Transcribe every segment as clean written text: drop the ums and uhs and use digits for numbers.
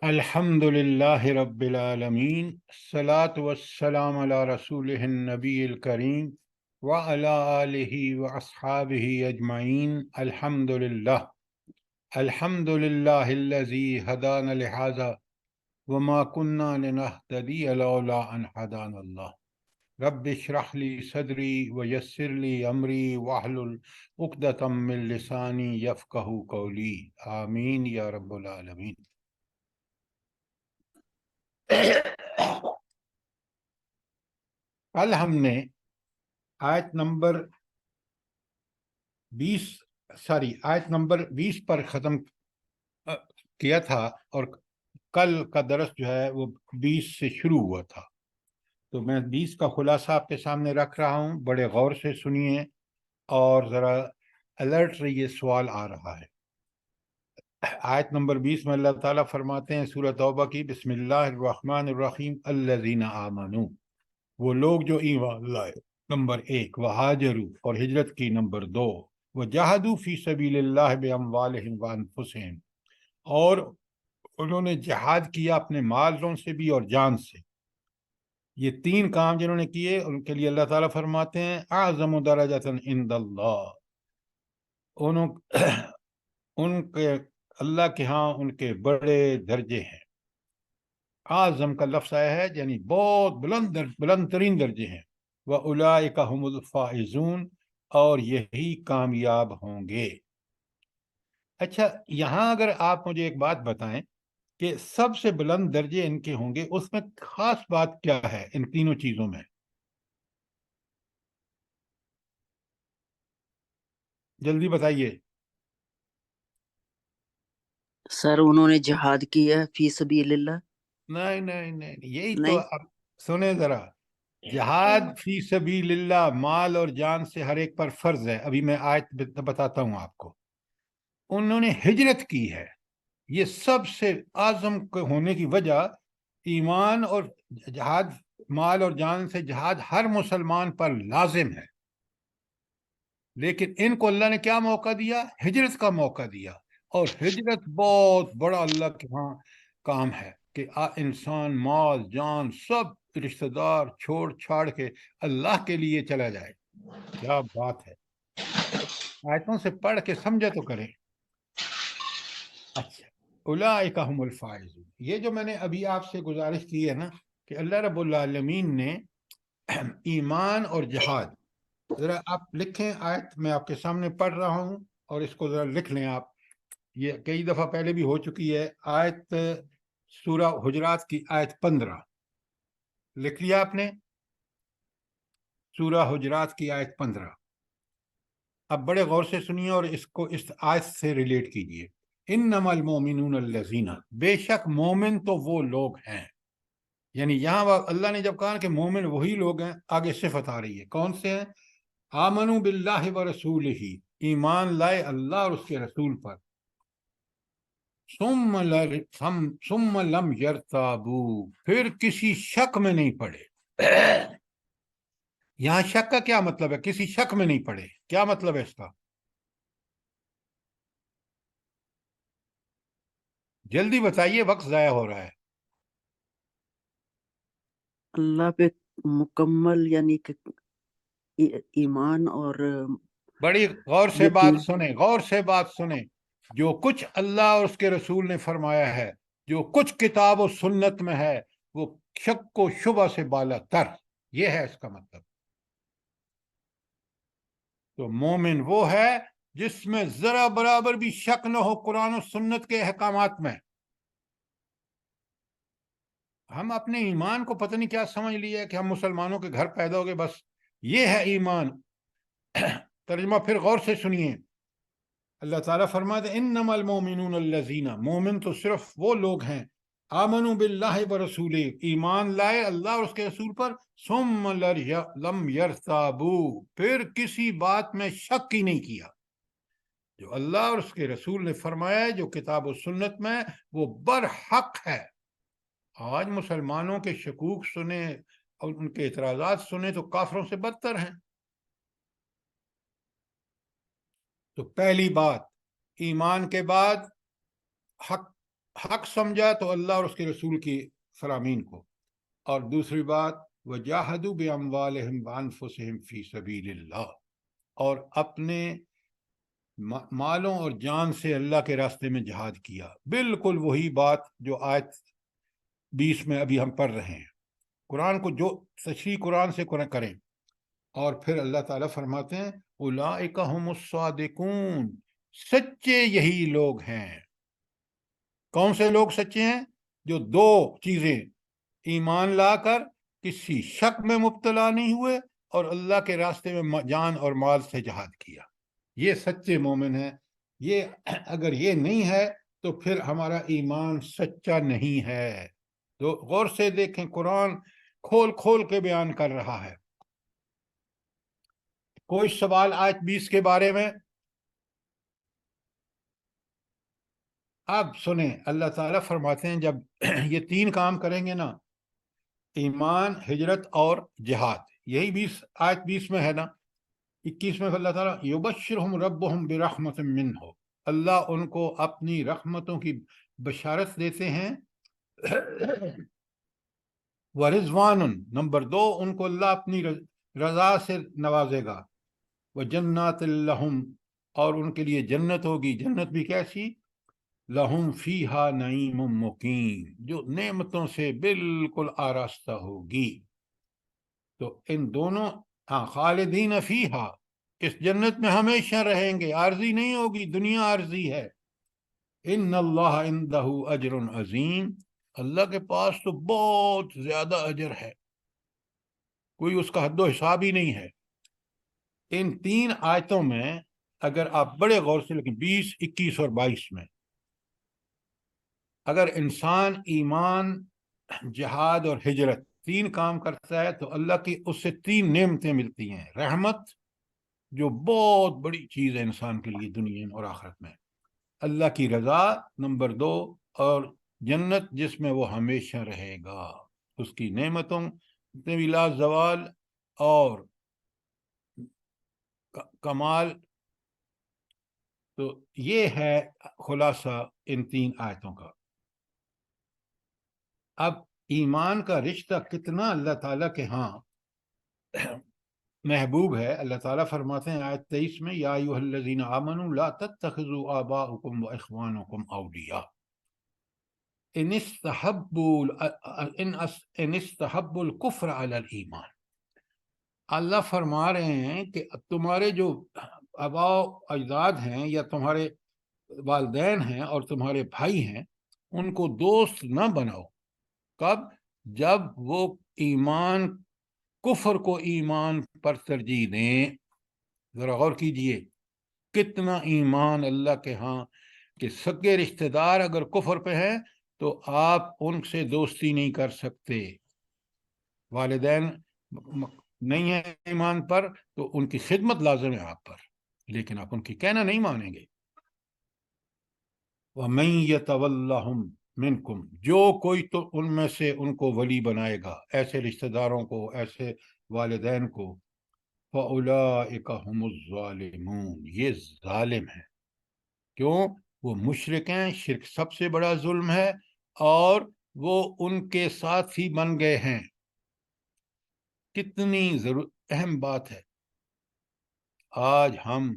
الحمد للہ رب العالمین الصلاة والسلام علی رسولہ النبی الکریم وعلی آلہ واصحابہ اجمعین الحمد للہ الذی ہدانا لہذا وما كنا لنہتدی لولا ان ہدانا اللہ رب اشرح لی صدری ویسر لی امری واحلل عقدۃ من لسانی یفقہوا قولی آمین یا رب العالمین۔ کل ہم نے آیت نمبر 20 پر ختم کیا تھا، اور کل کا درس جو ہے وہ 20 سے شروع ہوا تھا، تو میں 20 کا خلاصہ آپ کے سامنے رکھ رہا ہوں، بڑے غور سے سنیے اور ذرا الرٹ رہیے، سوال آ رہا ہے۔ آیت نمبر 20 میں اللہ تعالیٰ فرماتے ہیں سورہ توبہ کی، بسم اللہ الرحمن الرحیم، الذین آمنوا، وہ لوگ جو ایمان لائے، نمبر 1، وہاجروا، اور ہجرت کی، نمبر 2، وجاہدوا فی سبیل اللہ باموالہم وانفسہم، اور انہوں نے جہاد کیا اپنے مالوں سے بھی اور جان سے۔ یہ 3 کام جنہوں نے کیے ان کے لیے اللہ تعالیٰ فرماتے ہیں اعظم درجۃ عند اللہ، ان کے اللہ کے ہاں ان کے بڑے درجے ہیں۔ اعظم کا لفظ آیا ہے یعنی بہت بلند ترین درجے ہیں۔ وَأُولَئِكَ هُمُ الْفَائِزُونَ، اور یہی کامیاب ہوں گے۔ اچھا، یہاں اگر آپ مجھے ایک بات بتائیں کہ سب سے بلند درجے ان کے ہوں گے، اس میں خاص بات کیا ہے ان تینوں چیزوں میں؟ جلدی بتائیے۔ سر انہوں نے جہاد کیا فی سبیل اللہ۔ نہیں، یہی تو نہیں، اب سنیں ذرا، جہاد فی سبیل اللہ مال اور جان سے ہر ایک پر فرض ہے۔ ابھی میں آیت بتاتا ہوں آپ کو۔ انہوں نے ہجرت کی ہے، یہ سب سے اعظم ہونے کی وجہ ایمان اور جہاد، مال اور جان سے جہاد ہر مسلمان پر لازم ہے، لیکن ان کو اللہ نے کیا موقع دیا؟ ہجرت کا موقع دیا، اور ہجرت بہت بڑا اللہ کے ہاں کام ہے کہ انسان مال جان سب رشتہ دار چھوڑ چھاڑ کے اللہ کے لیے چلا جائے۔ کیا بات ہے، آیتوں سے پڑھ کے سمجھا تو کریں۔ اچھا، اولئک هم الفائزون، یہ جو میں نے ابھی آپ سے گزارش کی ہے نا کہ اللہ رب العالمین نے ایمان اور جہاد، ذرا آپ لکھیں، آیت میں آپ کے سامنے پڑھ رہا ہوں اور اس کو ذرا لکھ لیں آپ، یہ کئی دفعہ پہلے بھی ہو چکی ہے۔ آیت سورہ حجرات کی آیت 15 لکھ لیا آپ نے؟ سورہ حجرات کی آیت 15، اب بڑے غور سے سنیے اور اس کو اس آیت سے ریلیٹ کیجئے۔ انما المومنون الذین، بے شک مومن تو وہ لوگ ہیں، یعنی یہاں اللہ نے جب کہا کہ مومن وہی لوگ ہیں، آگے صفت آ رہی ہے، کون سے ہیں؟ آمنوا باللہ ورسولہ، ایمان لائے اللہ اور اس کے رسول پر، ثم لم یرتابوا، پھر کسی شک میں نہیں پڑے۔ یہاں شک کا کیا مطلب ہے؟ کسی شک میں نہیں پڑے، کیا مطلب ہے اس کا؟ جلدی بتائیے، وقت ضائع ہو رہا ہے۔ اللہ پہ مکمل یعنی کہ ایمان اور بڑی غور سے بات یقین۔ سنیں، غور سے بات سنیں۔ جو کچھ اللہ اور اس کے رسول نے فرمایا ہے، جو کچھ کتاب و سنت میں ہے، وہ شک و شبہ سے بالا تر، یہ ہے اس کا مطلب۔ تو مومن وہ ہے جس میں ذرا برابر بھی شک نہ ہو قرآن و سنت کے احکامات میں۔ ہم اپنے ایمان کو پتہ نہیں کیا سمجھ لیا کہ ہم مسلمانوں کے گھر پیدا ہو گئے، بس یہ ہے ایمان۔ ترجمہ پھر غور سے سنیے۔ اللہ تعالیٰ فرماتے ہیں انما المومنون الذین، مومن تو صرف وہ لوگ ہیں، آمنوا باللہ ورسولہ، ایمان لائے اللہ اور اس کے رسول پر، ثم لم یرتابوا، پھر کسی بات میں شک ہی نہیں کیا۔ جو اللہ اور اس کے رسول نے فرمایا ہے، جو کتاب و سنت میں، وہ برحق ہے۔ آج مسلمانوں کے شکوک سنیں اور ان کے اعتراضات سنیں تو کافروں سے بدتر ہیں۔ تو پہلی بات، ایمان کے بعد حق حق سمجھا تو اللہ اور اس کے رسول کی فرامین کو، اور دوسری بات وجاہدوا باموالہم وانفسہم فی سبیل اللہ، اور اپنے مالوں اور جان سے اللہ کے راستے میں جہاد کیا. بالکل وہی بات جو آیت 20 میں ابھی ہم پڑھ رہے ہیں. قرآن کو جو تشریح قرآن سے کریں. اور پھر اللہ تعالیٰ فرماتے ہیں اولئک ھم الصادقون، سچے یہی لوگ ہیں. کون سے لوگ سچے ہیں؟ جو دو چیزیں ایمان لا کر کسی شک میں مبتلا نہیں ہوئے اور اللہ کے راستے میں جان اور مال سے جہاد کیا. یہ سچے مومن ہیں. یہ اگر یہ نہیں ہے تو پھر ہمارا ایمان سچا نہیں ہے. تو غور سے دیکھیں، قرآن کھول کھول کے بیان کر رہا ہے. کوئی سوال آیت 20 کے بارے میں؟ اب سنیں، اللہ تعالیٰ فرماتے ہیں جب یہ تین کام کریں گے نا، ایمان، ہجرت اور جہاد، یہی آیت 20 میں ہے نا. 21 میں اللہ تعالیٰ یبشرہم ربہم برحمت منہ، اللہ ان کو اپنی رحمتوں کی بشارت دیتے ہیں. ورضوان، نمبر 2، ان کو اللہ اپنی رضا سے نوازے گا. وجنات لہم، اور ان کے لیے جنت ہوگی. جنت بھی کیسی؟ لہم فیہا نعیم مقیم، جو نعمتوں سے بالکل آراستہ ہوگی. تو ان دونوں، خالدین فیہا، اس جنت میں ہمیشہ رہیں گے، عارضی نہیں ہوگی. دنیا عارضی ہے. ان اللہ عندہ اجر عظیم، اللہ کے پاس تو بہت زیادہ اجر ہے، کوئی اس کا حد و حساب ہی نہیں ہے. ان تین آیتوں میں اگر آپ بڑے غور سے لیکن 20، 21 اور 22 میں اگر انسان ایمان، جہاد اور ہجرت تین کام کرتا ہے تو اللہ کی اس سے تین نعمتیں ملتی ہیں. رحمت، جو بہت بڑی چیز ہے انسان کے لیے دنیا اور آخرت میں. اللہ کی رضا، نمبر 2، اور جنت جس میں وہ ہمیشہ رہے گا. اس کی نعمتوں میں بھی لا زوال اور کمال. تو یہ ہے خلاصہ ان تین آیتوں کا. اب ایمان کا رشتہ کتنا اللہ تعالیٰ کے ہاں محبوب ہے. اللہ تعالیٰ فرماتے ہیں آیت 23 میں یا ایھا الذین آمنوا لا تتخذوا آباءکم واخوانکم اولیاء ان استحبوا الکفر علی الایمان. اللہ فرما رہے ہیں کہ تمہارے جو آباء و اجداد ہیں یا تمہارے والدین ہیں اور تمہارے بھائی ہیں، ان کو دوست نہ بناؤ. کب؟ جب وہ ایمان، کفر کو ایمان پر ترجیح دیں. ذرا غور کیجئے کتنا ایمان اللہ کے ہاں کہ سگے رشتہ دار اگر کفر پہ ہیں تو آپ ان سے دوستی نہیں کر سکتے. والدین نہیں ہیں ایمان پر تو ان کی خدمت لازم ہے آپ پر، لیکن آپ ان کی کہنا نہیں مانیں گے. وَمَن يَتَوَلَّهُم مِنکم، جو کوئی تو ان میں سے ان کو ولی بنائے گا، ایسے رشتہ داروں کو، ایسے والدین کو، فَأُولَئِكَ هُمُ الظَّالِمُونَ، یہ ظالم ہیں. کیوں؟ وہ مشرک ہیں، شرک سب سے بڑا ظلم ہے، اور وہ ان کے ساتھ ہی بن گئے ہیں. کتنی اہم بات ہے. آج ہم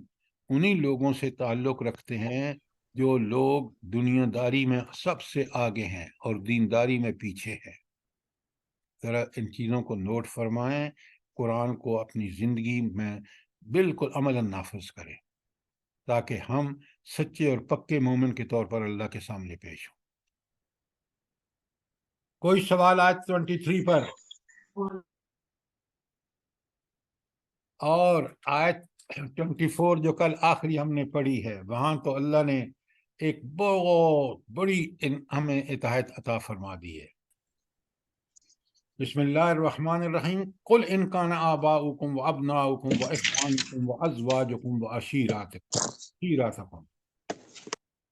انہی لوگوں سے تعلق رکھتے ہیں جو لوگ دنیا داری میں سب سے آگے ہیں اور دینداری میں پیچھے ہیں. ذرا ان چیزوں کو نوٹ فرمائیں، قرآن کو اپنی زندگی میں بالکل عملاً نافذ کریں تاکہ ہم سچے اور پکے مومن کے طور پر اللہ کے سامنے پیش ہوں. کوئی سوال آیت 23 پر؟ اور آیت 24 جو کل آخری ہم نے پڑھی ہے، وہاں تو اللہ نے ایک بہت بڑی ہمیں اتحاد عطا فرما دی ہے. بسم اللہ الرحمن الرحیم. قل ان کان آباؤکم وابناؤکم واخوانکم وازواجکم وعشیراتکم.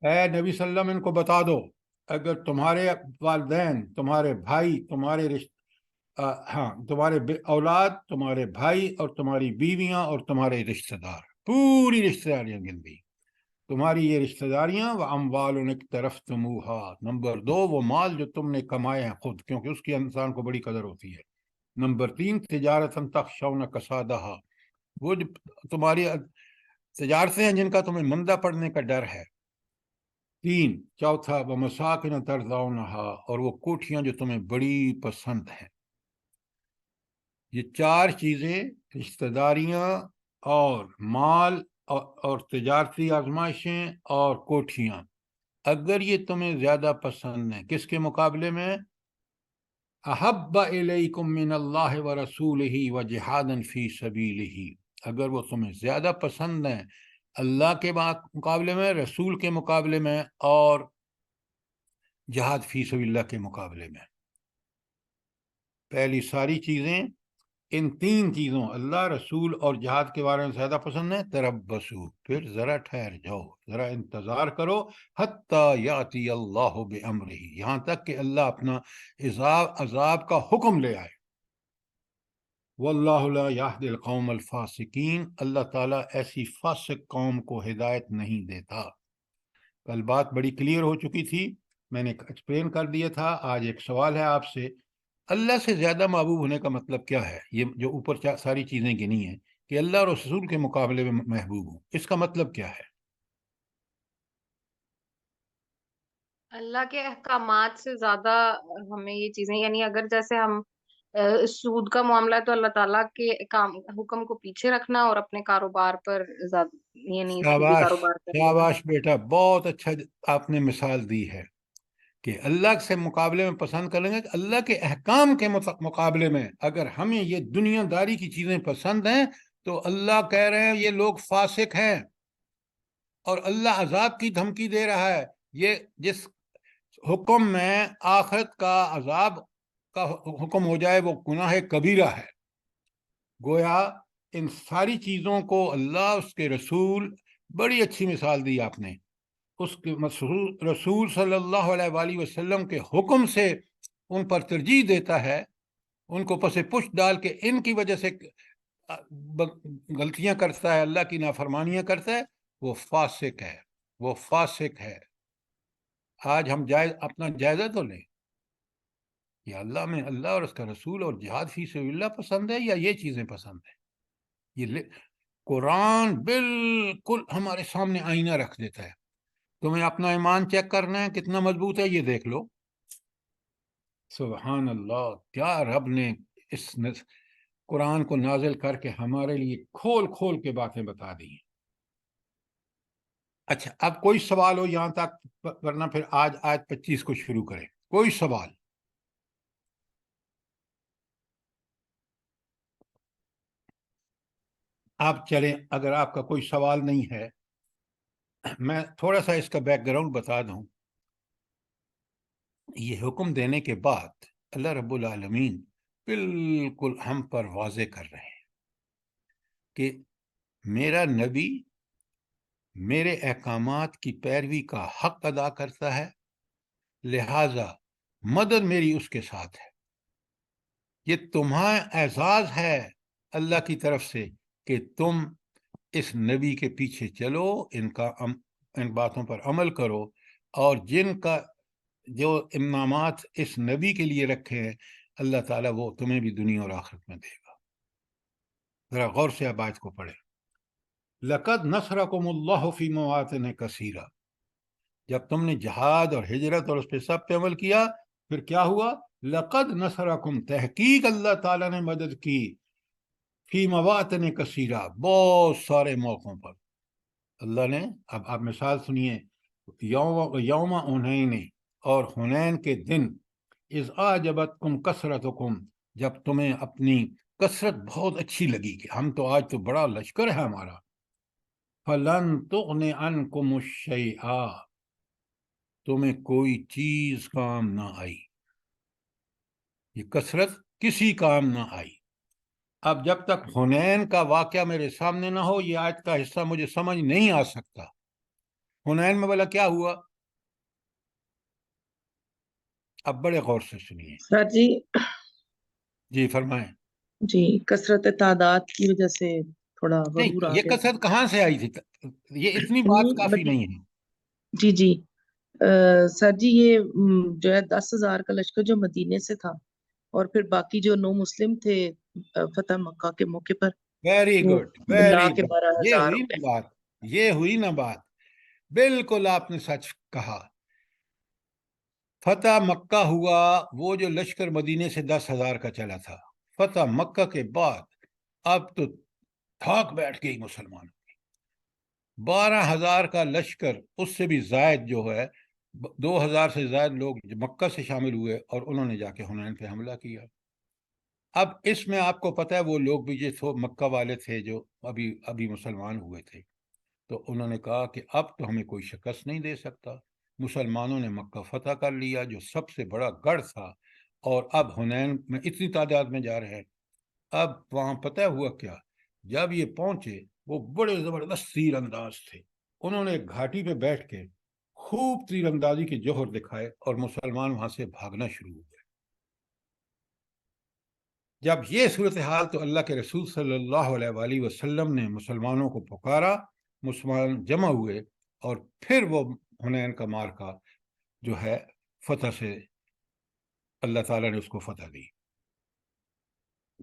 اے نبی صلی اللہ علیہ وسلم ان کو بتا دو، اگر تمہارے والدین، تمہارے بھائی، تمہارے اولاد، تمہارے بھائی اور تمہاری بیویاں اور تمہارے رشتہ دار، پوری رشتہ داریاں گن دی. تمہاری یہ رشتہ داریاں و اموال اقترفتموها، نمبر 2 وہ مال جو تم نے کمائے ہیں خود، کیونکہ اس کی انسان کو بڑی قدر ہوتی ہے۔ نمبر 3 تجارتاً تخشون کسادہا، وہ جو تمہاری تجارتیں ہیں جن کا تمہیں مندہ پڑنے کا ڈر ہے۔ 3 چوتھا ومساکن ترضونہا، اور وہ کوٹھیاں جو تمہیں بڑی پسند ہیں۔ یہ 4 چیزیں، رشتہ داریاں اور مال اور تجارتی آزمائشیں اور کوٹھیاں، اگر یہ تمہیں زیادہ پسند ہیں کس کے مقابلے میں؟ احب الیکم من اللہ ورسولہ وجہاد فی سبیلہ، اگر وہ تمہیں زیادہ پسند ہیں اللہ کے مقابلے میں، رسول کے مقابلے میں، اور جہاد فی سبیل اللہ کے مقابلے میں۔ پہلی ساری چیزیں، ان 3 چیزوں اللہ، رسول اور جہاد کے بارے میں زیادہ پسند ہے، تربصوا، پھر ذرا ٹھہر جاؤ، ذرا انتظار کرو، حتی یاتی اللہ بامرہ، یہاں تک کہ اللہ اپنا عذاب کا حکم لے آئے۔ واللہ لا یہدی القوم الفاسقین، اللہ تعالیٰ ایسی فاسق قوم کو ہدایت نہیں دیتا۔ کل بات بڑی کلیئر ہو چکی تھی، میں نے ایکسپلین کر دیا تھا۔ آج ایک سوال ہے آپ سے، اللہ سے زیادہ محبوب ہونے کا مطلب کیا ہے؟ یہ جو اوپر ساری چیزیں گنی ہیں کہ اللہ اور رسول کے مقابلے میں محبوب ہوں، اس کا مطلب کیا ہے؟ اللہ کے احکامات سے زیادہ ہمیں یہ چیزیں، یعنی اگر جیسے ہم سود کا معاملہ ہے تو اللہ تعالیٰ کے حکم کو پیچھے رکھنا اور اپنے کاروبار پر یعنی سودی شاباش، کاروبار کرنا۔ شاباش بیٹا، بہت اچھا آپ نے مثال دی ہے کہ اللہ سے مقابلے میں پسند کریں گے، اللہ کے احکام کے مقابلے میں اگر ہمیں یہ دنیا داری کی چیزیں پسند ہیں تو اللہ کہہ رہے ہیں یہ لوگ فاسق ہیں، اور اللہ عذاب کی دھمکی دے رہا ہے۔ یہ جس حکم میں آخرت کا عذاب کا حکم ہو جائے وہ گناہ کبیرہ ہے۔ گویا ان ساری چیزوں کو اللہ، اس کے رسول، بڑی اچھی مثال دی آپ نے، اس کے رسول صلی اللہ علیہ وآلہ وسلم کے حکم سے ان پر ترجیح دیتا ہے، ان کو پس پشت ڈال کے ان کی وجہ سے غلطیاں کرتا ہے، اللہ کی نافرمانیاں کرتا ہے، وہ فاسق ہے، وہ فاسق ہے۔ آج ہم اپنا جائزہ تو لیں، یا اللہ میں اللہ اور اس کا رسول اور جہاد فی سبیل اللہ پسند ہے یا یہ چیزیں پسند ہیں؟ یہ قرآن بالکل ہمارے سامنے آئینہ رکھ دیتا ہے۔ تمہیں اپنا ایمان چیک کرنا ہے کتنا مضبوط ہے، یہ دیکھ لو۔ سبحان اللہ، کیا رب نے اس قرآن کو نازل کر کے ہمارے لیے کھول کھول کے باتیں بتا دی ہیں۔ اچھا، اب کوئی سوال ہو یہاں تک، ورنہ پھر آج آیت 25 کو شروع کریں۔ کوئی سوال؟ آپ چلیں، اگر آپ کا کوئی سوال نہیں ہے، میں تھوڑا سا اس کا بیک گراؤنڈ بتا دوں۔ یہ حکم دینے کے بعد اللہ رب العالمین بالکل ہم پر واضح کر رہے ہیں کہ میرا نبی میرے احکامات کی پیروی کا حق ادا کرتا ہے، لہذا مدد میری اس کے ساتھ ہے۔ یہ تمہارا اعزاز ہے اللہ کی طرف سے کہ تم اس نبی کے پیچھے چلو، ان باتوں پر عمل کرو، اور جن کا جو انعامات اس نبی کے لیے رکھے ہیں اللہ تعالیٰ وہ تمہیں بھی دنیا اور آخرت میں دے گا۔ ذرا غور سے آپ آیت کو پڑھیں۔ لَقَدْ نَصْرَكُمُ اللَّهُ فِي مَوَاطِنَ كَثِيرَةٍ، جب تم نے جہاد اور ہجرت اور اس پہ سب پہ عمل کیا، پھر کیا ہوا؟ لَقَدْ نَصْرَكُمْ، تحقیق اللہ تعالیٰ نے مدد کی، فی مواطن کثیرہ، بہت سارے موقعوں پر اللہ نے۔ اب آپ مثال سنیے، یوم حنین، اور حنین کے دن، اذ اعجبتکم کثرتکم، جب تمہیں اپنی کثرت بہت اچھی لگی کہ ہم تو آج تو بڑا لشکر ہے ہمارا، فلن تغن عنکم الشیء، تمہیں کوئی چیز کام نہ آئی، یہ کثرت کسی کام نہ آئی۔ اب جب تک حنین کا واقعہ میرے سامنے نہ ہو یہ آیت کا حصہ مجھے سمجھ نہیں آ سکتا۔ حنین میں بولا کیا ہوا؟ اب بڑے غور سے سنیے۔ سر جی جی فرمائیں۔ جی، کثرت تعداد کی وجہ سے تھوڑا نہیں غرور آ یہ گیا. کثرت کہاں سے آئی تھی؟ یہ اتنی بات نہیں کافی مطلب نہیں ہے. جی جی سر جی یہ جو ہے 10,000 کا لشکر جو مدینے سے تھا اور پھر باقی جو 9 مسلم تھے فتح مکہ کے موقع پر ویری وہ گڈ ملا ویری کے گڈ، 12,000 ہو گئے. یہ ہوئی نا بات. بالکل آپ نے سچ کہا. فتح مکہ ہوا، وہ جو لشکر مدینے سے 10,000 کا چلا تھا، فتح مکہ کے بعد اب تو تھاک بیٹھ گئی مسلمانوں کی. 12,000 کا لشکر، اس سے بھی زائد جو ہے 2,000 سے زائد لوگ مکہ سے شامل ہوئے اور انہوں نے جا کے حنین پہ حملہ کیا. اب اس میں آپ کو پتہ ہے وہ لوگ بھی جو مکہ والے تھے جو ابھی مسلمان ہوئے تھے، تو انہوں نے کہا کہ اب تو ہمیں کوئی شکست نہیں دے سکتا. مسلمانوں نے مکہ فتح کر لیا جو سب سے بڑا گڑھ تھا، اور اب حنین میں اتنی تعداد میں جا رہے ہیں. اب وہاں پتہ ہوا کیا، جب یہ پہنچے وہ بڑے زبردست تیر انداز تھے. انہوں نے ایک گھاٹی پہ بیٹھ کے خوب تیر اندازی کے جوہر دکھائے اور مسلمان وہاں سے بھاگنا شروع ہوئے. جب یہ صورتحال تو اللہ کے رسول صلی اللہ علیہ وآلہ وسلم نے مسلمانوں کو پکارا، مسلمان جمع ہوئے، اور پھر وہ حنین کا معرکہ جو ہے فتح سے اللہ تعالیٰ نے اس کو فتح دی.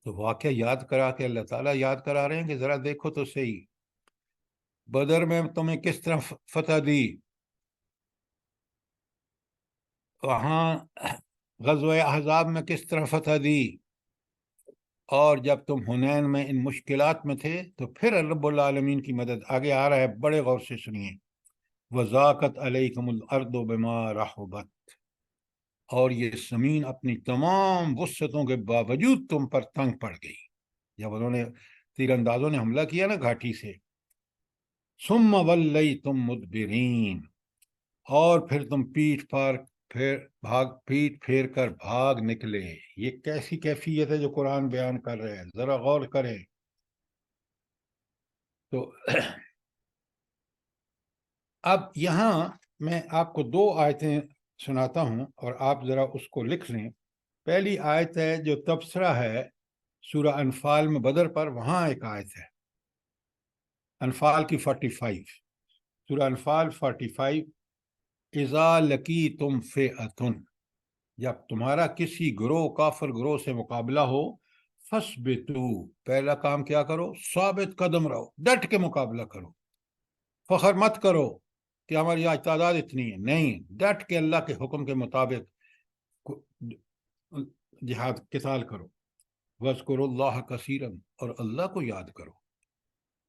تو واقعہ یاد کرا کے اللہ تعالیٰ یاد کرا رہے ہیں کہ ذرا دیکھو تو صحیح، بدر میں تمہیں کس طرح فتح دی، وہاں غزوہ احزاب میں کس طرح فتح دی، اور جب تم حنین میں ان مشکلات میں تھے تو پھر رب العالمین کی مدد. آگے آ رہا ہے، بڑے غور سے سنیے. وَضَاقَتْ عَلَيْكُمُ الْأَرْضُ بِمَا رَحُبَتْ، اور یہ زمین اپنی تمام وسعتوں کے باوجود تم پر تنگ پڑ گئی. جب انہوں نے تیر اندازوں نے حملہ کیا نا گھاٹی سے، ثُمَّ وَلَّيْتُمْ مُدْبِرِينَ، اور پھر تم پیٹ پھیر کر بھاگ نکلے. یہ کیسی کیفیت ہے جو قرآن بیان کر رہے ہیں، ذرا غور کریں. تو اب یہاں میں آپ کو 2 آیتیں سناتا ہوں اور آپ ذرا اس کو لکھ لیں. پہلی آیت ہے جو تبصرہ ہے سورہ انفال میں بدر پر، وہاں ایک آیت ہے انفال کی 45، سورہ انفال 45. اذا لقیتم فئۃ، جب تمہارا کسی گروہ کافر گروہ سے مقابلہ ہو، فثبتوا، پہلا کام کیا کرو، ثابت قدم رہو، ڈٹ کے مقابلہ کرو. فخر مت کرو کہ ہماری آج تعداد اتنی ہے، نہیں، ڈٹ کے اللہ کے حکم کے مطابق جہاد قتال کرو. وَاذْكُرُوا اللَّهَ كَثِيرًا، اور اللہ کو یاد کرو.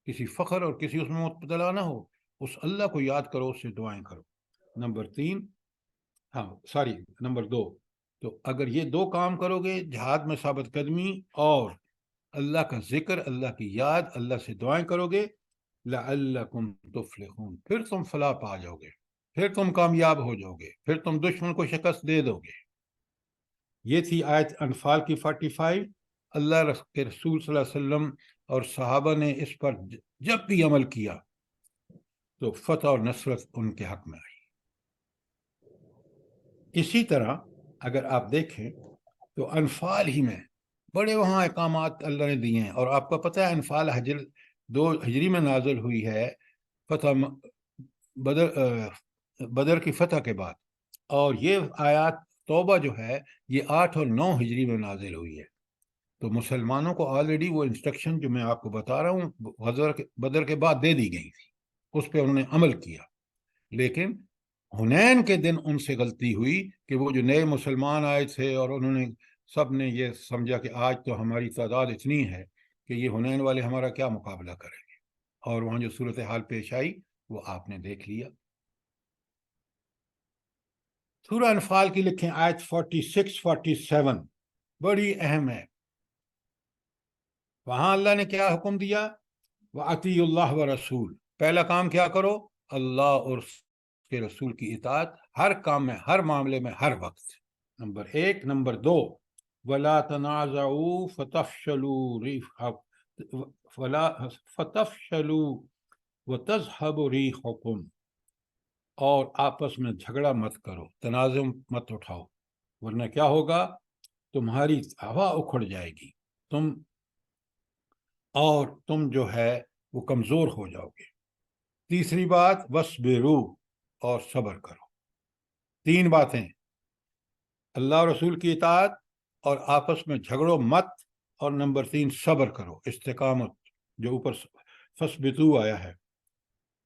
کسی فخر اور کسی اس میں مبتلا نہ ہو، اس اللہ کو یاد کرو، اس سے دعائیں کرو. نمبر 2، تو اگر یہ 2 کام کرو گے، جہاد میں ثابت قدمی اور اللہ کا ذکر، اللہ کی یاد، اللہ سے دعائیں کرو گے، لعلکم تفلحون، پھر تم فلاح پا جاؤ گے، پھر تم کامیاب ہو جاؤ گے، پھر تم دشمن کو شکست دے دو گے. یہ تھی آیت انفال کی 45. اللہ کے رسول صلی اللہ علیہ وسلم اور صحابہ نے اس پر جب بھی عمل کیا تو فتح اور نصرت ان کے حق میں آئی. اسی طرح اگر آپ دیکھیں تو انفال ہی میں بڑے وہاں احکامات اللہ نے دیے ہیں، اور آپ کو پتہ ہے انفال 2 ہجری میں نازل ہوئی ہے فتح بدر کی فتح کے بعد، اور یہ آیات توبہ جو ہے یہ 8 اور 9 ہجری میں نازل ہوئی ہے. تو مسلمانوں کو آلریڈی وہ انسٹرکشن جو میں آپ کو بتا رہا ہوں بدر کے بعد دے دی گئی تھی، اس پہ انہوں نے عمل کیا. لیکن حنین کے دن ان سے غلطی ہوئی کہ وہ جو نئے مسلمان آئے تھے اور انہوں نے سب نے یہ سمجھا کہ آج تو ہماری تعداد اتنی ہے کہ یہ حنین والے ہمارا کیا مقابلہ کریں گے، اور وہاں جو صورتحال پیش آئی وہ آپ نے دیکھ لیا. سورہ انفال کی لکھیں آیت 46 47، بڑی اہم ہے. وہاں اللہ نے کیا حکم دیا، وَأَطِیعُوا اللَّهَ وَرَسُولَهُ، پہلا کام کیا کرو، اللہ اور اس کے رسول کی اطاعت، ہر کام میں، ہر معاملے میں، ہر وقت. نمبر 1. نمبر 2، وَلَا تَنَازَعُوا فَتَفْشَلُوا وَتَذْهَبَ رِيحُكُمْ، اور آپس میں جھگڑا مت کرو، تنازع مت اٹھاؤ، ورنہ کیا ہوگا، تمہاری ہوا اکھڑ جائے گی، تم اور تم جو ہے وہ کمزور ہو جاؤ گے۔ تیسری بات وَاصْبِرُوا، اور صبر کرو۔ 3 باتیں، اللہ اور رسول کی اطاعت، اور آپس میں جھگڑو مت، اور نمبر 3 صبر کرو، استقامت، جو اوپر فَاصْبِتُوا آیا ہے۔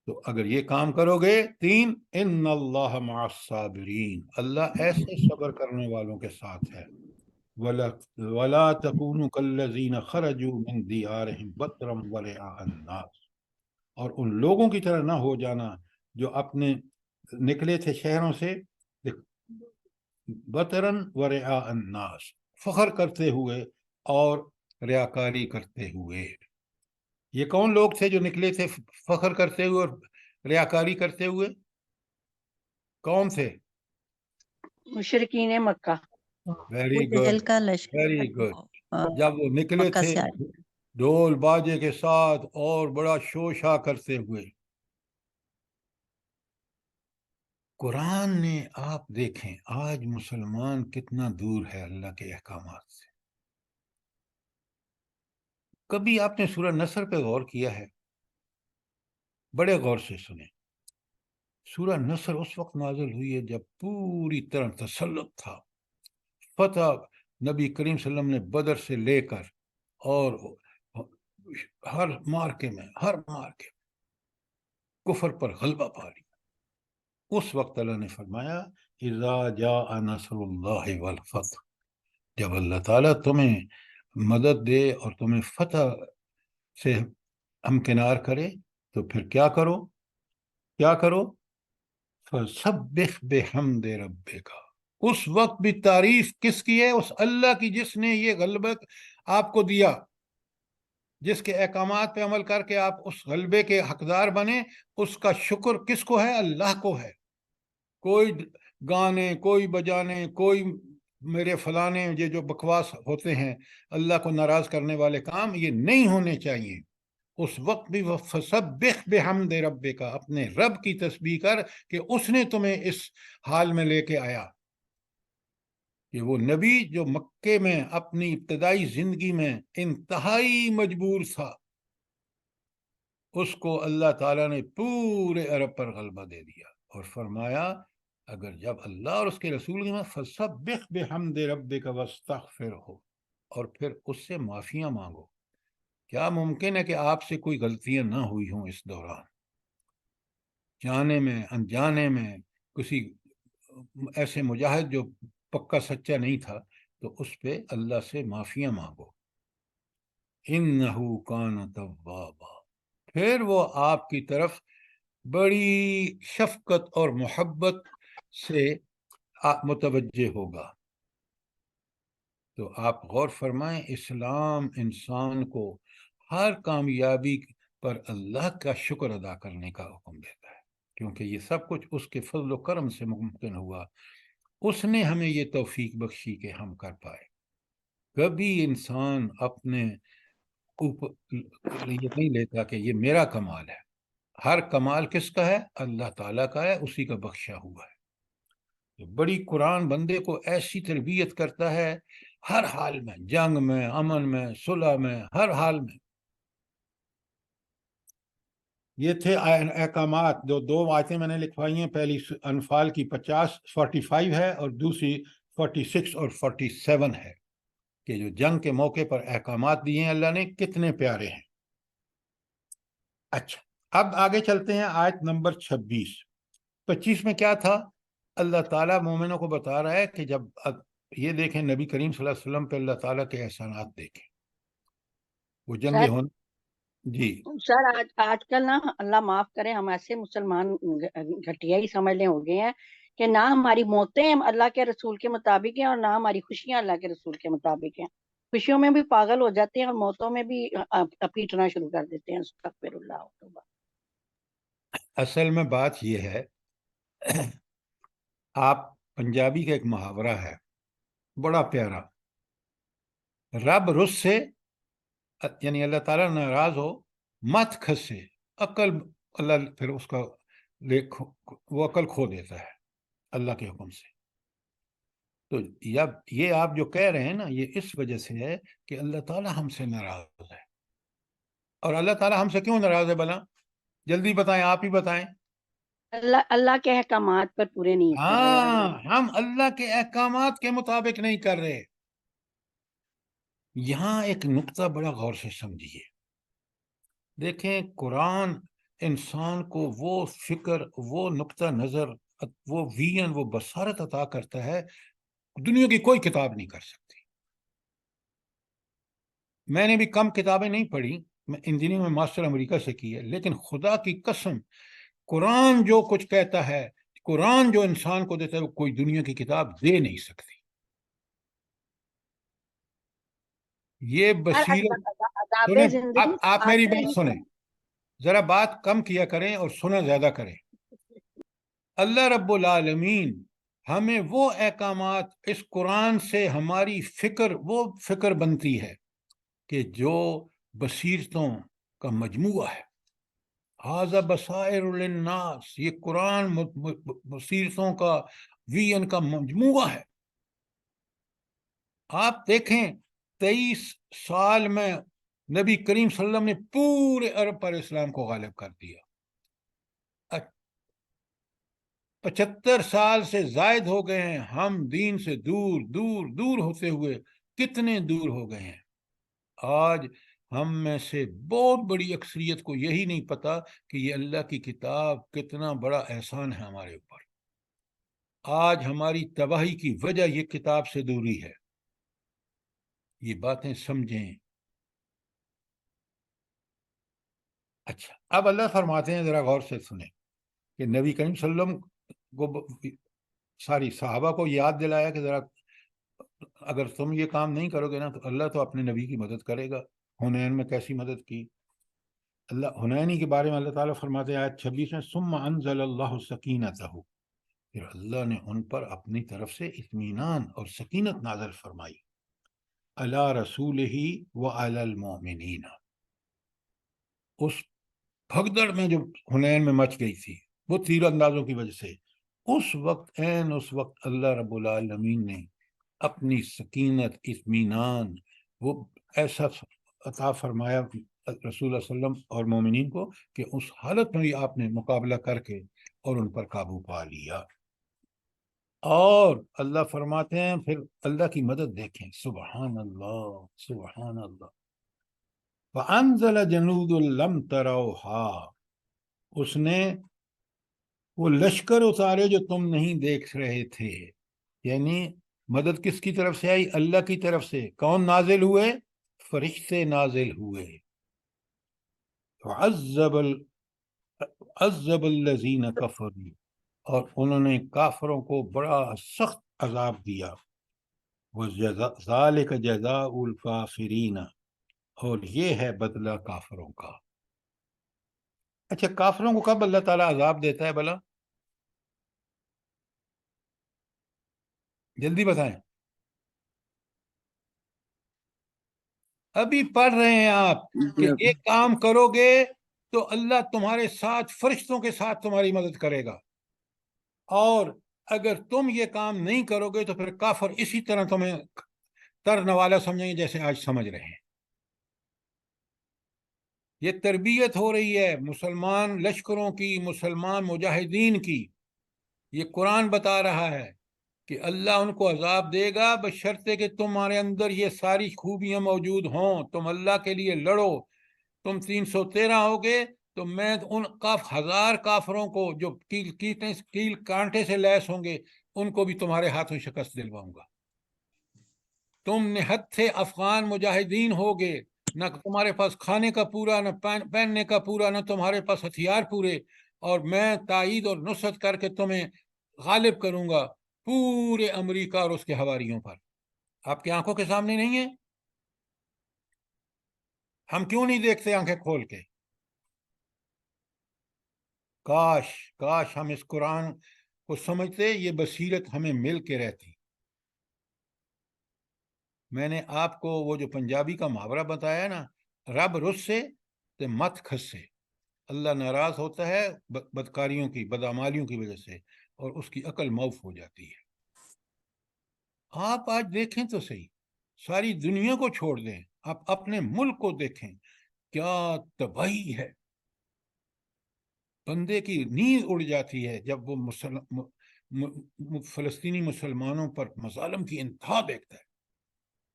تو اگر یہ کام کرو گے 3، ان اللہ مع الصابرین، اللہ ایسے صبر کرنے والوں کے ساتھ ہے۔ وَلَا تَكُونُوا كَالَّذِينَ خَرَجُوا مِنْ دِيَارِهِمْ بَطْرًا وَرِئَاءَ النَّاسِ، اور ان لوگوں کی طرح نہ ہو جانا جو اپنے نکلے تھے شہروں سے بطرًا ورئاء الناس، فخر کرتے ہوئے اور ریاکاری کرتے ہوئے۔ یہ کون لوگ تھے جو نکلے تھے فخر کرتے ہوئے اور ریاکاری کرتے ہوئے؟ کون تھے؟ مشرکین مکہ، ویری وہ جہل گڈ، کا لشکر ویری تھا گڈ۔ جو جب وہ نکلے مکہ تھے سے آئے۔ ڈھول باجے کے ساتھ اور بڑا شوشا کرتے ہوئے۔ قرآن نے، آپ دیکھیں آج مسلمان کتنا دور ہے اللہ کے احکامات سے۔ کبھی آپ نے سورہ نصر پہ غور کیا ہے؟ بڑے غور سے سنیں۔ سورہ نصر اس وقت نازل ہوئی ہے جب پوری طرح تسلط تھا، فتح نبی کریم صلی اللہ علیہ وسلم نے بدر سے لے کر اور ہر مارکے میں کفر پر غلبہ پا لیا۔ اس وقت اللہ نے فرمایا اذا جاء نصر اللہ والفتح، جب اللہ تعالیٰ تمہیں مدد دے اور تمہیں فتح سے ہمکنار کرے تو پھر کیا کرو؟ فَسَبِّحْ بِحَمْدِ رَبِّكَ، اس وقت بھی تعریف کس کی ہے؟ اس اللہ کی جس نے یہ غلبہ آپ کو دیا، جس کے احکامات پہ عمل کر کے آپ اس غلبے کے حقدار بنے۔ اس کا شکر کس کو ہے؟ اللہ کو ہے۔ کوئی گانے، کوئی بجانے، کوئی میرے فلانے، یہ جو بکواس ہوتے ہیں اللہ کو ناراض کرنے والے کام، یہ نہیں ہونے چاہیے۔ اس وقت بھی فَسَبِّحْ بِحَمْدِ رَبِّكَ، اپنے رب کی تسبیح کر کہ اس نے تمہیں اس حال میں لے کے آیا کہ وہ نبی جو مکے میں اپنی ابتدائی زندگی میں انتہائی مجبور تھا، اس کو اللہ تعالیٰ نے پورے عرب پر غلبہ دے دیا اور فرمایا اگر جب اللہ اور اس کے رسول کی فَسَبِّحْ بِحَمْدِ رَبِّكَ وَاسْتَغْفِرْهُ، اور پھر اس سے معافیاں مانگو۔ کیا ممکن ہے کہ آپ سے کوئی غلطیاں نہ ہوئی ہوں اس دوران؟ جانے میں، انجانے میں، کسی ایسے مجاہد جو پکا سچا نہیں تھا تو اس پہ اللہ سے معافیاں مانگو۔ اِنَّهُ كَانَ تَوَّابًا، پھر وہ آپ کی طرف بڑی شفقت اور محبت سے متوجہ ہوگا۔ تو آپ غور فرمائیں، اسلام انسان کو ہر کامیابی پر اللہ کا شکر ادا کرنے کا حکم دیتا ہے، کیونکہ یہ سب کچھ اس کے فضل و کرم سے ممکن ہوا۔ اس نے ہمیں یہ توفیق بخشی کہ ہم کر پائے۔ کبھی انسان اپنے اوپر یہ نہیں لیتا کہ یہ میرا کمال ہے۔ ہر کمال کس کا ہے؟ اللہ تعالیٰ کا ہے، اسی کا بخشا ہوا ہے۔ بڑی قرآن بندے کو ایسی تربیت کرتا ہے، ہر حال میں، جنگ میں، امن میں، صلح میں، ہر حال میں۔ یہ تھے احکامات۔ جو 2 آیتیں میں نے لکھوائی ہیں، پہلی انفال کی 45 ہے اور دوسری 46 اور 47 ہے، کہ جو جنگ کے موقع پر احکامات دیے ہیں اللہ نے، کتنے پیارے ہیں۔ اچھا، اب آگے چلتے ہیں آیت نمبر 25 میں کیا تھا؟ اللہ تعالیٰ مومنوں کو بتا رہا ہے کہ جب یہ دیکھیں نبی کریم صلی اللہ علیہ وسلم پہ اللہ تعالیٰ کے احسانات دیکھیں، وہ جنگیں ہوں۔ جی سر آج کل نا، اللہ معاف کرے، ہم ایسے مسلمان گھٹیا ہی سمجھنے ہو گئے ہیں کہ نہ ہماری موتیں اللہ کے رسول کے مطابق ہیں اور نہ ہماری خوشیاں اللہ کے رسول کے مطابق ہیں۔ خوشیوں میں بھی پاگل ہو جاتے ہیں اور موتوں میں بھی پیٹنا شروع کر دیتے ہیں۔ استغفر اللہ توبہ۔ اصل میں بات یہ ہے، آپ پنجابی کا ایک محاورہ ہے بڑا پیارا، رب رس سے، یعنی اللہ تعالیٰ ناراض ہو، مت کھسے، عقل، اللہ پھر اس کا وہ عقل کھو دیتا ہے اللہ کے حکم سے۔ تو یہ آپ جو کہہ رہے ہیں نا، یہ اس وجہ سے ہے کہ اللہ تعالیٰ ہم سے ناراض ہے۔ اور اللہ تعالیٰ ہم سے کیوں ناراض ہے بھلا؟ جلدی بتائیں، آپ ہی بتائیں۔ اللہ کے احکامات پر پورے نہیں اتر رہے آپ۔ ہاں، ہم اللہ کے احکامات کے مطابق نہیں کر رہے۔ یہاں ایک نقطہ بڑا غور سے سمجھیے، دیکھیں قرآن انسان کو وہ فکر، وہ نقطہ نظر، وہ ویژن، وہ بصارت عطا کرتا ہے دنیا کی کوئی کتاب نہیں کر سکتی۔ میں نے بھی کم کتابیں نہیں پڑھی، میں انجینئرنگ میں ماسٹر امریکہ سے کی ہے، لیکن خدا کی قسم قرآن جو کچھ کہتا ہے، قرآن جو انسان کو دیتا ہے، وہ کوئی دنیا کی کتاب دے نہیں سکتی۔ یہ بصیرت عذاب سنیں، زندگی آپ میری آتے بات ہی سنیں، ذرا بات کم کیا کریں اور سنا زیادہ کریں۔ اللہ رب العالمین ہمیں وہ احکامات، اس قرآن سے ہماری فکر وہ فکر بنتی ہے کہ جو بصیرتوں کا مجموعہ ہے۔ ھذا بصائر للناس، یہ قرآن بصیرتوں کا ویژن کا مجموعہ ہے۔ آپ دیکھیں 23 سال میں نبی کریم صلی اللہ علیہ وسلم نے پورے عرب پر اسلام کو غالب کر دیا۔ 75 سال سے زائد ہو گئے ہیں، ہم دین سے دور دور دور ہوتے ہوئے کتنے دور ہو گئے ہیں۔ آج ہم میں سے بہت بڑی اکثریت کو یہی نہیں پتا کہ یہ اللہ کی کتاب کتنا بڑا احسان ہے ہمارے اوپر۔ آج ہماری تباہی کی وجہ یہ کتاب سے دوری ہے۔ یہ باتیں سمجھیں۔ اچھا، اب اللہ فرماتے ہیں، ذرا غور سے سنیں، کہ نبی کریم صلی اللہ علیہ وسلم کو ساری صحابہ کو یاد دلایا کہ ذرا اگر تم یہ کام نہیں کرو گے نا تو اللہ تو اپنے نبی کی مدد کرے گا۔ حنین میں کیسی مدد کی اللہ، حنینی کے بارے میں اللہ تعالیٰ فرماتے ہیں آیت 26 میں، ثم انزل اللہ سکینتہ، پھر اللہ نے ان پر اپنی طرف سے اطمینان اور سکینت نازل فرمائی، علی رسولہ وعلی المؤمنین۔ اس بھگدڑ میں جو حنین میں مچ گئی تھی، وہ تیر اندازوں کی وجہ سے، اس وقت اللہ رب العالمین نے اپنی سکینت، اطمینان، وہ ایسا عطا فرمایا رسول اللہ صلی اللہ علیہ وسلم اور مومنین کو کہ اس حالت میں بھی آپ نے مقابلہ کر کے اور ان پر قابو پا لیا۔ اور اللہ فرماتے ہیں پھر اللہ کی مدد دیکھیں، سبحان اللہ سبحان اللہ، وَأَنزَلَ جُنُودًا لَّمْ تَرَوْهَا، اس نے وہ لشکر اتارے جو تم نہیں دیکھ رہے تھے۔ یعنی مدد کس کی طرف سے آئی؟ اللہ کی طرف سے۔ کون نازل ہوئے؟ فرشتے نازل ہوئے۔ عذب الذین کفروا، اور انہوں نے کافروں کو بڑا سخت عذاب دیا۔ وَذَلِكَ جَزَاءُ الْكَافِرِينَ، اور یہ ہے بدلہ کافروں کا۔ اچھا، کافروں کو کب اللہ تعالیٰ عذاب دیتا ہے بھلا؟ جلدی بتائیں، ابھی پڑھ رہے ہیں آپ کہ ایک کام کرو گے تو اللہ تمہارے ساتھ، فرشتوں کے ساتھ تمہاری مدد کرے گا، اور اگر تم یہ کام نہیں کرو گے تو پھر کافر اسی طرح تمہیں ترنوالا سمجھیں گے جیسے آج سمجھ رہے ہیں۔ یہ تربیت ہو رہی ہے مسلمان لشکروں کی، مسلمان مجاہدین کی۔ یہ قرآن بتا رہا ہے کہ اللہ ان کو عذاب دے گا بشرطے کہ تمہارے اندر یہ ساری خوبیاں موجود ہوں، تم اللہ کے لیے لڑو۔ تم 313 ہوگے تو میں ان 1000 کافروں کو جو کیل کانٹے سے لیس ہوں گے ان کو بھی تمہارے ہاتھوں شکست دلواؤں گا۔ تم نہتھے افغان مجاہدین ہوگے، نہ تمہارے پاس کھانے کا پورا، نہ پہننے کا پورا، نہ تمہارے پاس ہتھیار پورے، اور میں تائید اور نصرت کر کے تمہیں غالب کروں گا پورے امریکہ اور اس کے حواریوں پر۔ آپ کی آنکھوں کے سامنے نہیں ہے؟ ہم کیوں نہیں دیکھتے آنکھیں کھول کے؟ کاش ہم اس قرآن کو سمجھتے، یہ بصیرت ہمیں مل کے رہتی۔ میں نے آپ کو وہ جو پنجابی کا محاورہ بتایا نا، رب رس سے تے مت کھسے، اللہ ناراض ہوتا ہے بدکاریوں کی، بدعمالیوں کی وجہ سے، اور اس کی عقل موف ہو جاتی ہے۔ آپ آج دیکھیں تو صحیح، ساری دنیا کو چھوڑ دیں، آپ اپنے ملک کو دیکھیں کیا تباہی ہے، بندے کی نیند اڑ جاتی ہے جب وہ فلسطینی مسلمانوں پر مظالم کی انتہا دیکھتا ہے۔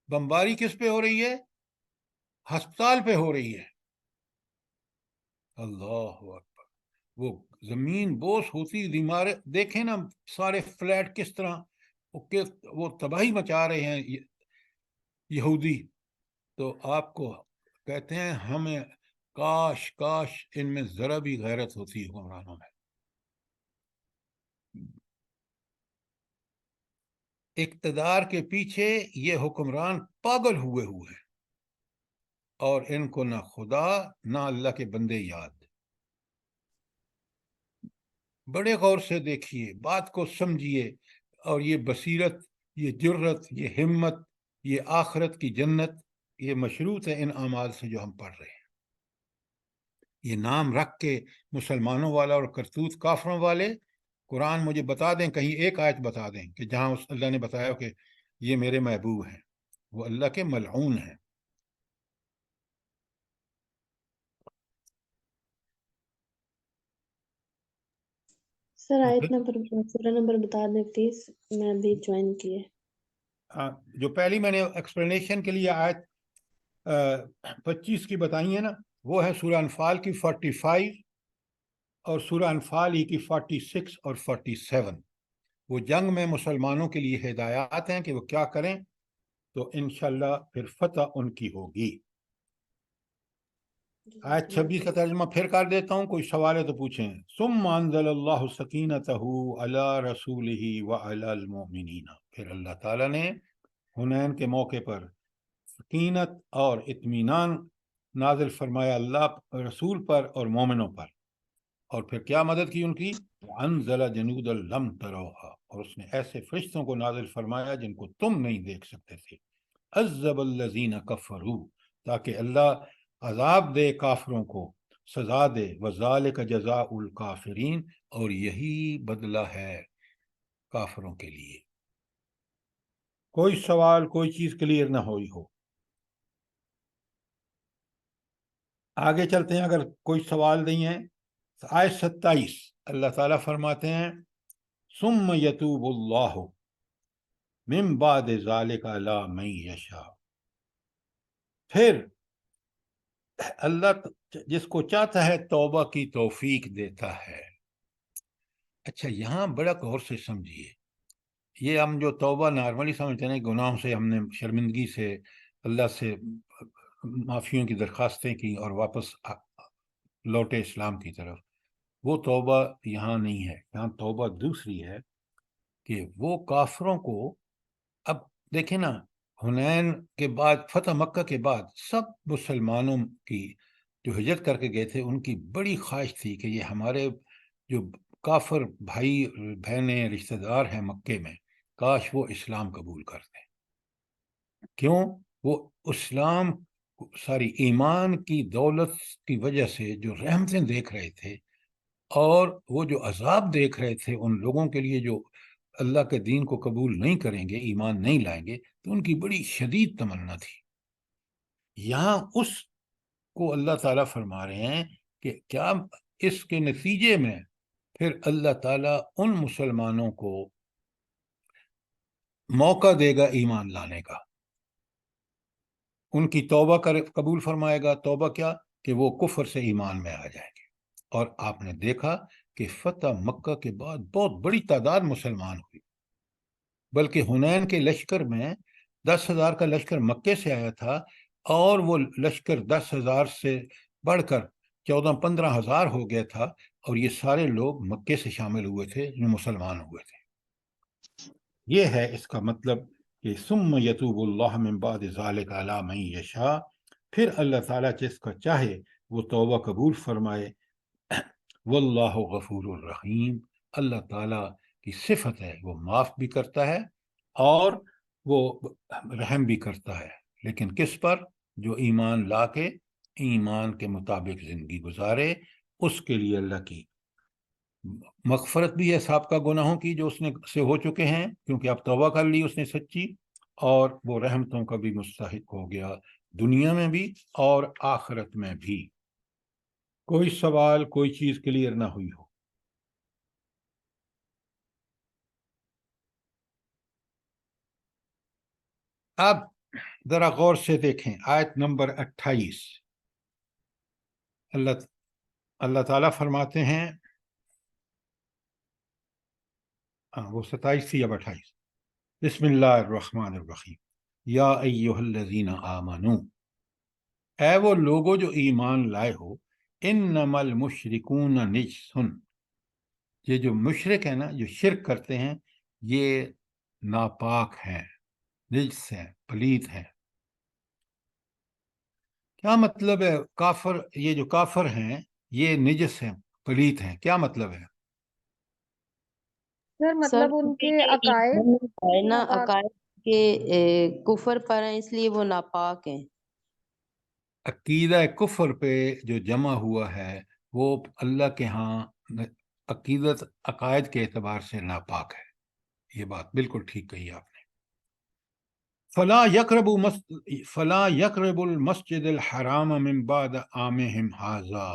بمباری کس پہ ہو رہی ہے؟ ہسپتال پہ ہو رہی ہے۔ اللہ اکبر، وہ زمین بوس ہوتی عمارت دیکھیں نا، سارے فلیٹ کس طرح وہ تباہی مچا رہے ہیں یہودی۔ تو آپ کو کہتے ہیں ہمیں کاش کاش ان میں ذرا بھی غیرت ہوتی حکمرانوں میں۔ اقتدار کے پیچھے یہ حکمران پاگل ہوئے ہیں، اور ان کو نہ خدا نہ اللہ کے بندے یاد۔ بڑے غور سے دیکھیے، بات کو سمجھیے، اور یہ بصیرت، یہ جرت، یہ ہمت، یہ آخرت کی جنت، یہ مشروط ہے ان اعمال سے جو ہم پڑھ رہے ہیں۔ یہ نام رکھ کے مسلمانوں والا اور کرتوت کافروں والے، قرآن مجھے بتا دیں، کہیں ایک آیت بتا دیں کہ جہاں اللہ نے بتایا کہ یہ میرے محبوب ہیں، وہ اللہ کے ملعون ہیں۔ سر آیت نمبر سورہ نمبر بتا دیں پلیز، میں بھی جوائن کی ہے۔ جو پہلی میں نے ایکسپلینیشن کے لیے آیت 25 کی بتائی ہے نا، وہ ہے سورہ انفال کی 45 اور سورہ انفال ہی کی 46 اور 47۔ وہ جنگ میں مسلمانوں کے لیے ہدایات ہیں کہ وہ کیا کریں، تو انشاءاللہ پھر فتح ان کی ہوگی۔ آیت 26 کا ترجمہ پھر کر دیتا ہوں، کوئی سوال ہے تو پوچھیں۔ ثم انزل اللہ سکینتہ علی رسولہ وعلی المؤمنین، پھر اللہ تعالیٰ نے حنین کے موقع پر سکینت اور اطمینان نازل فرمایا اللہ رسول پر اور مومنوں پر، اور پھر کیا مدد کی ان کی؟ انزل جنودا لم تروها، اور اس نے ایسے فرشتوں کو نازل فرمایا جن کو تم نہیں دیکھ سکتے تھے۔ عذب الذین کفروا، تاکہ اللہ عذاب دے کافروں کو، سزا دے۔ وذالک جزاء الکافرین، اور یہی بدلہ ہے کافروں کے لیے۔ کوئی سوال، کوئی چیز کلیئر نہ ہوئی ہو؟ آگے چلتے ہیں، اگر کوئی سوال نہیں ہے۔ آیت 27 اللہ تعالیٰ فرماتے ہیں ثم یتوب اللہ من بعد ذلک علی من یشاء، پھر اللہ جس کو چاہتا ہے توبہ کی توفیق دیتا ہے۔ اچھا، یہاں بڑا غور سے سمجھیے، یہ ہم جو توبہ نارملی سمجھتے ہیں، گناہوں سے ہم نے شرمندگی سے اللہ سے معافیوں کی درخواستیں کی اور واپس لوٹے اسلام کی طرف، وہ توبہ یہاں نہیں ہے۔ یہاں توبہ دوسری ہے کہ وہ کافروں کو، اب دیکھیں نا، حنین کے بعد، فتح مکہ کے بعد، سب مسلمانوں کی جو ہجرت کر کے گئے تھے، ان کی بڑی خواہش تھی کہ یہ ہمارے جو کافر بھائی بہنیں رشتہ دار ہیں مکے میں، کاش وہ اسلام قبول کرتے۔ کیوں؟ وہ اسلام، ساری ایمان کی دولت کی وجہ سے جو رحمتیں دیکھ رہے تھے، اور وہ جو عذاب دیکھ رہے تھے ان لوگوں کے لیے جو اللہ کے دین کو قبول نہیں کریں گے، ایمان نہیں لائیں گے، تو ان کی بڑی شدید تمنا تھی۔ یہاں اس کو اللہ تعالیٰ فرما رہے ہیں کہ کیا اس کے نتیجے میں پھر اللہ تعالیٰ ان مسلمانوں کو موقع دے گا ایمان لانے کا، ان کی توبہ قبول فرمائے گا۔ توبہ کیا؟ کہ وہ کفر سے ایمان میں آ جائیں گے۔ اور آپ نے دیکھا کہ فتح مکہ کے بعد بہت بڑی تعداد مسلمان ہوئی، بلکہ حنین کے لشکر میں 10,000 کا لشکر مکے سے آیا تھا، اور وہ لشکر 10,000 سے بڑھ کر 14-15 ہزار ہو گیا تھا، اور یہ سارے لوگ مکے سے شامل ہوئے تھے جو مسلمان ہوئے تھے۔ یہ ہے اس کا مطلب کہ ثم یتوب اللہ من بعد ذلک علی من یشاء، پھر اللہ تعالیٰ جس کا چاہے وہ توبہ قبول فرمائے۔ واللہ غفور الرحیم، اللہ تعالیٰ کی صفت ہے وہ معاف بھی کرتا ہے اور وہ رحم بھی کرتا ہے، لیکن کس پر؟ جو ایمان لا کے ایمان کے مطابق زندگی گزارے، اس کے لیے اللہ کی مغفرت بھی ہے سابقہ گناہوں کی جو اس نے سے ہو چکے ہیں، کیونکہ اب توبہ کر لی اس نے سچی، اور وہ رحمتوں کا بھی مستحق ہو گیا دنیا میں بھی اور آخرت میں بھی. کوئی سوال، کوئی چیز کلیئر نہ ہوئی ہو؟ اب ذرا غور سے دیکھیں آیت نمبر 28. اللہ تعالیٰ فرماتے ہیں، وہ 27 تھی اب 28. بسم اللہ الرحمن الرحیم. یا ایہا الذین آمنو، اے وہ لوگو جو ایمان لائے ہو، انما المشرکون نجس، یہ جو مشرک ہیں نا، جو شرک کرتے ہیں، یہ ناپاک ہیں، نجس ہیں، پلید ہیں. کیا مطلب ہے کافر؟ یہ جو کافر ہیں یہ نجس ہیں، پلید ہیں، کیا مطلب ہے؟ سر سر مطلب ان کے یہ عقائد ایمان ہے نا، ناپاک. عقائد کے کفر پر ہیں، اس لیے وہ ناپاک ہیں. عقیدہ کفر پہ جو جمع ہوا ہے وہ اللہ کے ہاں عقیدت، عقائد کے اعتبار سے ناپاک ہے. یہ بات بالکل ٹھیک کہی آپ نے. فلا یقرب المسجد الحرام من بعد عامہم ھذا،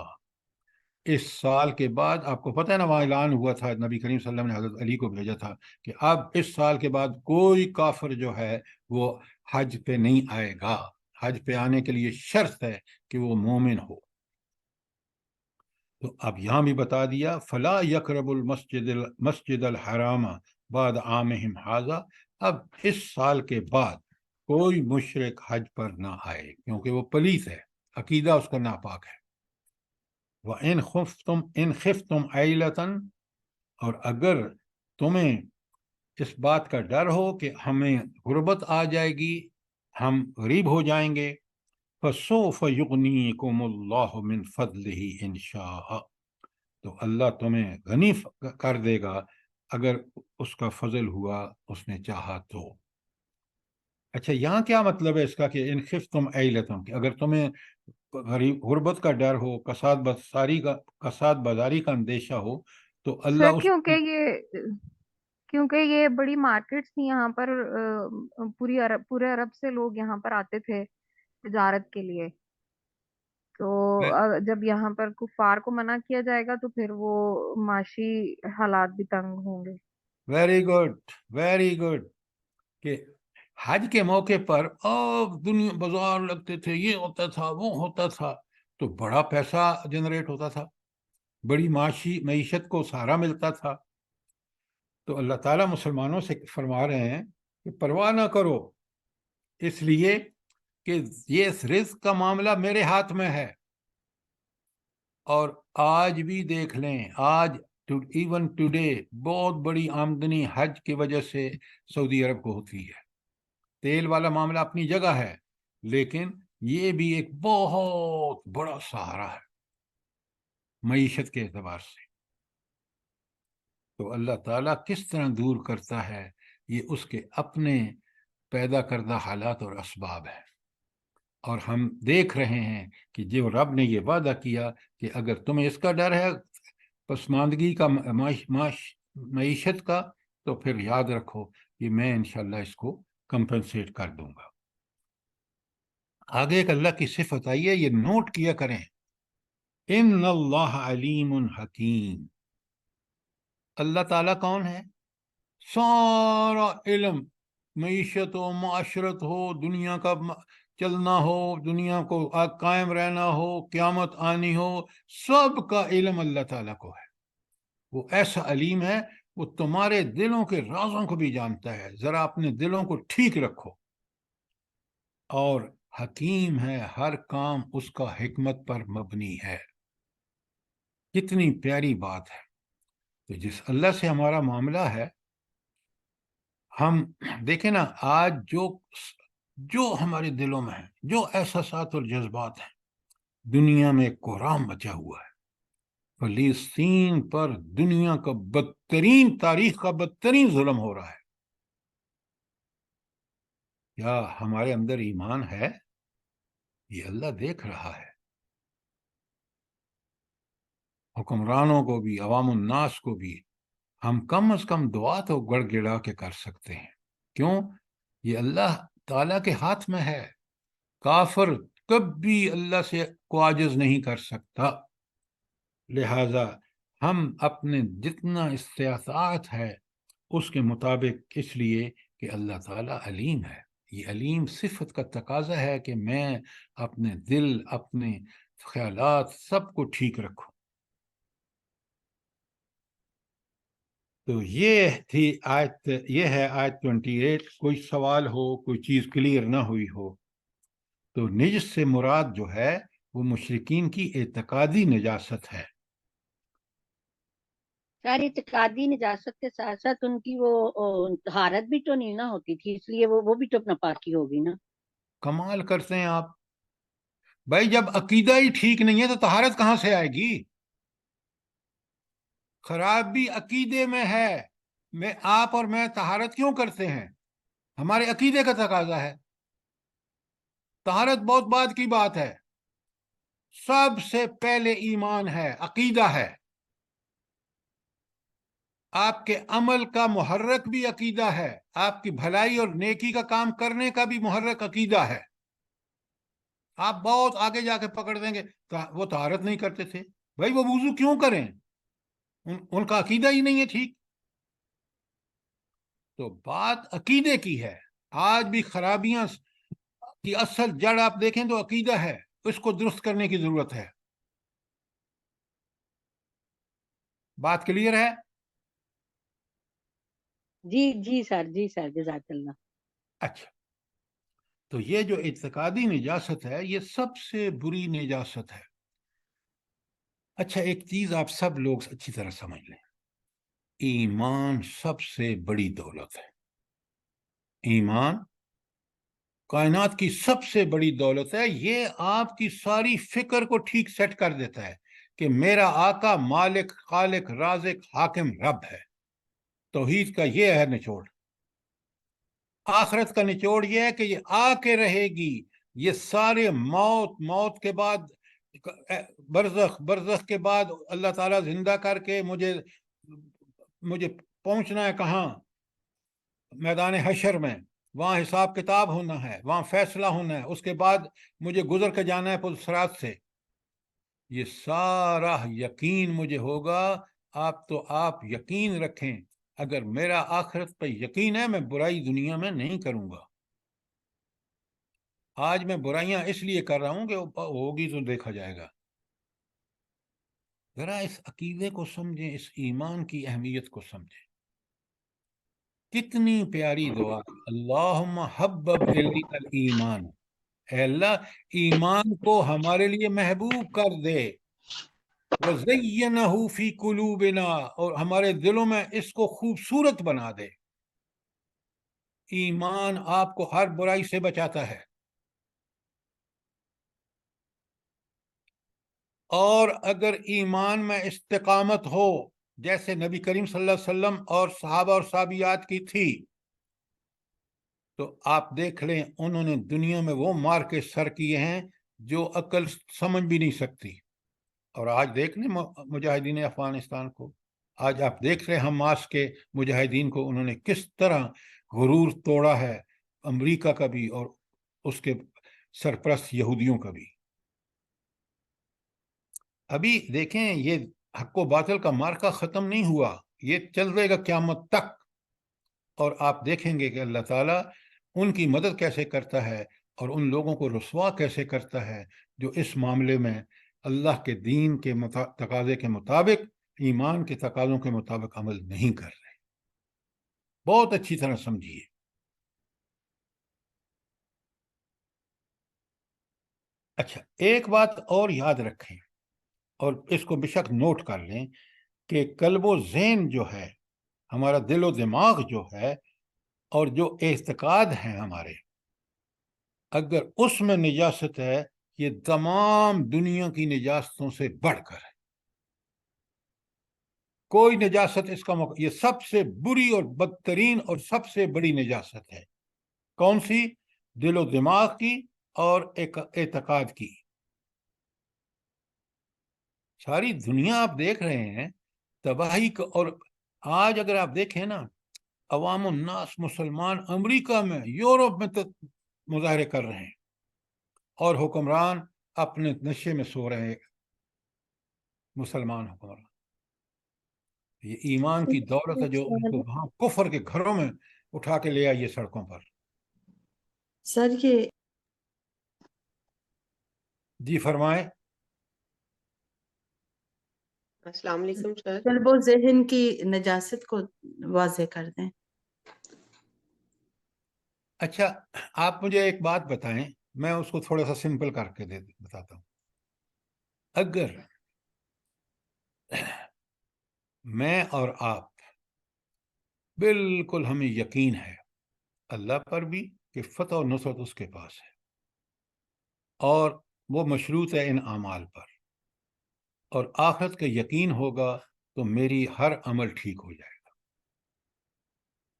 اس سال کے بعد. آپ کو پتہ ہے نا، وہاں اعلان ہوا تھا، نبی کریم صلی اللہ علیہ وسلم نے حضرت علی کو بھیجا تھا کہ اب اس سال کے بعد کوئی کافر جو ہے وہ حج پہ نہیں آئے گا. حج پہ آنے کے لیے شرط ہے کہ وہ مومن ہو. تو اب یہاں بھی بتا دیا، فلا یقرب المسجد الحرام بعد عامہم ھذا، اب اس سال کے بعد کوئی مشرک حج پر نہ آئے، کیونکہ وہ پلیت ہے، عقیدہ اس کا ناپاک ہے. وَإِنْ خِفْتُمْ عَيْلَةً، اور اگر تمہیں اس بات کا ڈر ہو کہ ہمیں غربت آ جائے گی، ہم غریب ہو جائیں گے، فَسَوْفَ يُغْنِيكُمُ اللَّهُ مِنْ فَضْلِهِ إِنْ شَاءَ، تو اللہ تمہیں غنی کر دے گا اگر اس کا فضل ہوا، اس نے چاہا تو. اچھا، یہاں کیا مطلب ہے اس کا کہ ان خفتم عیلتم، کہ اگر تمہیں غربت کا ڈر ہو، کساد بازاری کا اندیشہ ہو، تو سر اللہ اس کیونکہ یہ بڑی مارکیٹس تھی یہاں پر، پورے عرب سے لوگ یہاں پر آتے تھے تجارت کے لیے. تو جب یہاں پر کفار کو منع کیا جائے گا تو پھر وہ معاشی حالات بھی تنگ ہوں گے. ویری گڈ، ویری گڈ، کہ حج کے موقع پر دنیا بازار لگتے تھے، یہ ہوتا تھا، وہ ہوتا تھا، تو بڑا پیسہ جنریٹ ہوتا تھا، بڑی معیشت کو سہارا ملتا تھا. تو اللہ تعالیٰ مسلمانوں سے فرما رہے ہیں کہ پرواہ نہ کرو، اس لیے کہ یہ رزق کا معاملہ میرے ہاتھ میں ہے. اور آج بھی دیکھ لیں، آج ایون ٹوڈے بہت بڑی آمدنی حج کی وجہ سے سعودی عرب کو ہوتی ہے. تیل والا معاملہ اپنی جگہ ہے، لیکن یہ بھی ایک بہت بڑا سہارا ہے معیشت کے اعتبار سے. تو اللہ تعالیٰ کس طرح دور کرتا ہے، یہ اس کے اپنے پیدا کردہ حالات اور اسباب ہیں. اور ہم دیکھ رہے ہیں کہ جو رب نے یہ وعدہ کیا کہ اگر تمہیں اس کا ڈر ہے، پسماندگی کا، معیشت کا، تو پھر یاد رکھو کہ میں انشاءاللہ اس کو کمپنسیٹ کر دوں گا. آگے ایک اللہ کی صفت آئی ہے، یہ نوٹ کیا کریں، ان اللہ علیم حکیم. اللہ تعالیٰ کون ہے؟ سارا علم، معیشت ہو، معاشرت ہو، دنیا کا چلنا ہو، دنیا کو قائم رہنا ہو، قیامت آنی ہو، سب کا علم اللہ تعالیٰ کو ہے. وہ ایسا علیم ہے، وہ تمہارے دلوں کے رازوں کو بھی جانتا ہے. ذرا اپنے دلوں کو ٹھیک رکھو. اور حکیم ہے، ہر کام اس کا حکمت پر مبنی ہے. کتنی پیاری بات ہے. تو جس اللہ سے ہمارا معاملہ ہے، ہم دیکھیں نا، آج جو ہمارے دلوں میں ہے، جو احساسات اور جذبات ہیں، دنیا میں کوہرام مچا ہوا ہے. فلسطین پر دنیا کا بدترین، تاریخ کا بدترین ظلم ہو رہا ہے. کیا ہمارے اندر ایمان ہے؟ یہ اللہ دیکھ رہا ہے. حکمرانوں کو بھی، عوام الناس کو بھی ہم کم از کم دعا تو گڑ گڑا کے کر سکتے ہیں. کیوں؟ یہ اللہ تعالیٰ کے ہاتھ میں ہے. کافر کبھی اللہ سے کو عاجز نہیں کر سکتا. لہذا ہم اپنے جتنا استطاعت ہے اس کے مطابق، اس لیے کہ اللہ تعالیٰ علیم ہے. یہ علیم صفت کا تقاضا ہے کہ میں اپنے دل، اپنے خیالات سب کو ٹھیک رکھوں. تو یہ تھی آیت، یہ ہے آیت 28. کوئی سوال ہو، کوئی چیز کلیئر نہ ہوئی ہو تو نجس سے مراد جو ہے وہ مشرکین کی اعتقادی نجاست ہے. ساری اعتقادی نجاست کے ساتھ ساتھ ان کی وہ طہارت بھی تو نہیں نہ ہوتی تھی، اس لیے وہ بھی تو اپنا پاکی ہوگی نا. کمال کرتے ہیں آپ بھائی، جب عقیدہ ہی ٹھیک نہیں ہے تو طہارت کہاں سے آئے گی؟ خرابی عقیدے میں ہے. آپ اور میں طہارت کیوں کرتے ہیں؟ ہمارے عقیدے کا تقاضا ہے. طہارت بہت بعد کی بات ہے. سب سے پہلے ایمان ہے، عقیدہ ہے. آپ کے عمل کا محرک بھی عقیدہ ہے. آپ کی بھلائی اور نیکی کا کام کرنے کا بھی محرک عقیدہ ہے. آپ بہت آگے جا کے پکڑ دیں گے وہ طہارت نہیں کرتے تھے. بھائی وہ وضو کیوں کریں؟ ان کا عقیدہ ہی نہیں ہے ٹھیک. تو بات عقیدے کی ہے. آج بھی خرابیاں کی اصل جڑ آپ دیکھیں تو عقیدہ ہے، اس کو درست کرنے کی ضرورت ہے. بات کلیئر ہے؟ جی جی سر، جی سر، جزاک اللہ. اچھا، تو یہ جو اعتقادی نجاست ہے یہ سب سے بری نجاست ہے. اچھا، ایک چیز آپ سب لوگ اچھی طرح سمجھ لیں، ایمان سب سے بڑی دولت ہے. ایمان کائنات کی سب سے بڑی دولت ہے. یہ آپ کی ساری فکر کو ٹھیک سیٹ کر دیتا ہے کہ میرا آقا مالک، خالق، رازق، حاکم، رب ہے. توحید کا یہ ہے نچوڑ. آخرت کا نچوڑ یہ ہے کہ یہ آ کے رہے گی. یہ سارے موت کے بعد برزخ کے بعد اللہ تعالیٰ زندہ کر کے مجھے پہنچنا ہے کہاں؟ میدان حشر میں. وہاں حساب کتاب ہونا ہے، وہاں فیصلہ ہونا ہے. اس کے بعد مجھے گزر کے جانا ہے پل صراط سے. یہ سارا یقین مجھے ہوگا. آپ یقین رکھیں، اگر میرا آخرت پہ یقین ہے میں برائی دنیا میں نہیں کروں گا. آج میں برائیاں اس لیے کر رہا ہوں کہ ہوگی تو دیکھا جائے گا. ذرا اس عقیدے کو سمجھیں، اس ایمان کی اہمیت کو سمجھیں. کتنی پیاری دعا، اللہم حبب الینا الایمان. اے اللہ، ایمان کو ہمارے لیے محبوب کر دے. وَزَيَّنَهُ فِي قُلُوبِنَا، اور ہمارے دلوں میں اس کو خوبصورت بنا دے. ایمان آپ کو ہر برائی سے بچاتا ہے. اور اگر ایمان میں استقامت ہو جیسے نبی کریم صلی اللہ علیہ وسلم اور صحابہ اور صحابیات کی تھی، تو آپ دیکھ لیں انہوں نے دنیا میں وہ مار کے سر کیے ہیں جو عقل سمجھ بھی نہیں سکتی. اور آج دیکھ لیں مجاہدین افغانستان کو. آج آپ دیکھ رہے حماس کے مجاہدین کو، انہوں نے کس طرح غرور توڑا ہے، امریکہ کا بھی اور اس کے سرپرست یہودیوں کا بھی. ابھی دیکھیں یہ حق و باطل کا مارکا ختم نہیں ہوا، یہ چل رہے گا قیامت تک. اور آپ دیکھیں گے کہ اللہ تعالیٰ ان کی مدد کیسے کرتا ہے اور ان لوگوں کو رسوا کیسے کرتا ہے جو اس معاملے میں اللہ کے دین کے تقاضے کے مطابق، ایمان کے تقاضوں کے مطابق عمل نہیں کر رہے. بہت اچھی طرح سمجھیے. اچھا، ایک بات اور یاد رکھیں اور اس کو بے شک نوٹ کر لیں کہ قلب و ذہن جو ہے، ہمارا دل و دماغ جو ہے اور جو اعتقاد ہیں ہمارے، اگر اس میں نجاست ہے یہ تمام دنیا کی نجاستوں سے بڑھ کر ہے. کوئی نجاست اس کا یہ سب سے بری اور بدترین اور سب سے بڑی نجاست ہے. کون سی؟ دل و دماغ کی اور اعتقاد کی. ساری دنیا آپ دیکھ رہے ہیں تباہی کو. اور آج اگر آپ دیکھیں نا، عوام الناس مسلمان امریکہ میں، یورپ میں مظاہرے کر رہے ہیں. اور حکمران اپنے نشے میں سو رہے مسلمان حکمران. یہ ایمان کی دولت ہے جو ان کو وہاں کفر کے گھروں میں اٹھا کے لے آئیے سڑکوں پر. سر یہ جی فرمائیں. السلام علیکم سر. قلب و ذہن کی نجاست کو واضح کر دیں. اچھا آپ مجھے ایک بات بتائیں, میں اس کو تھوڑا سا سمپل کر کے بتاتا ہوں. اگر میں اور آپ بالکل ہمیں یقین ہے اللہ پر بھی کہ فتح و نصرت اس کے پاس ہے, اور وہ مشروط ہے ان اعمال پر, اور آخرت کا یقین ہوگا تو میری ہر عمل ٹھیک ہو جائے گا.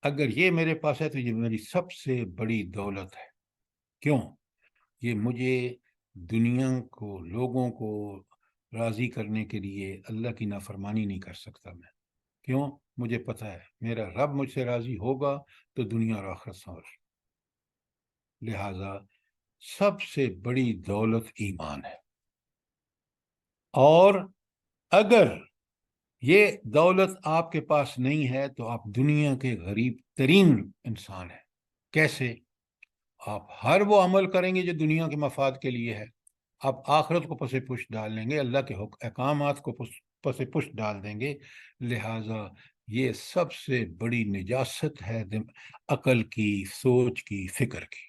اگر یہ میرے پاس ہے تو یہ میری سب سے بڑی دولت ہے. کیوں؟ یہ مجھے دنیا کو, لوگوں کو راضی کرنے کے لیے اللہ کی نافرمانی نہیں کر سکتا میں. کیوں؟ مجھے پتہ ہے میرا رب مجھ سے راضی ہوگا تو دنیا اور آخرت سنور. لہذا سب سے بڑی دولت ایمان ہے. اور اگر یہ دولت آپ کے پاس نہیں ہے تو آپ دنیا کے غریب ترین انسان ہیں. کیسے؟ آپ ہر وہ عمل کریں گے جو دنیا کے مفاد کے لیے ہے, آپ آخرت کو پس پشت ڈال دیں گے, اللہ کے احکامات کو پس پشت ڈال دیں گے. لہٰذا یہ سب سے بڑی نجاست ہے عقل کی, سوچ کی, فکر کی.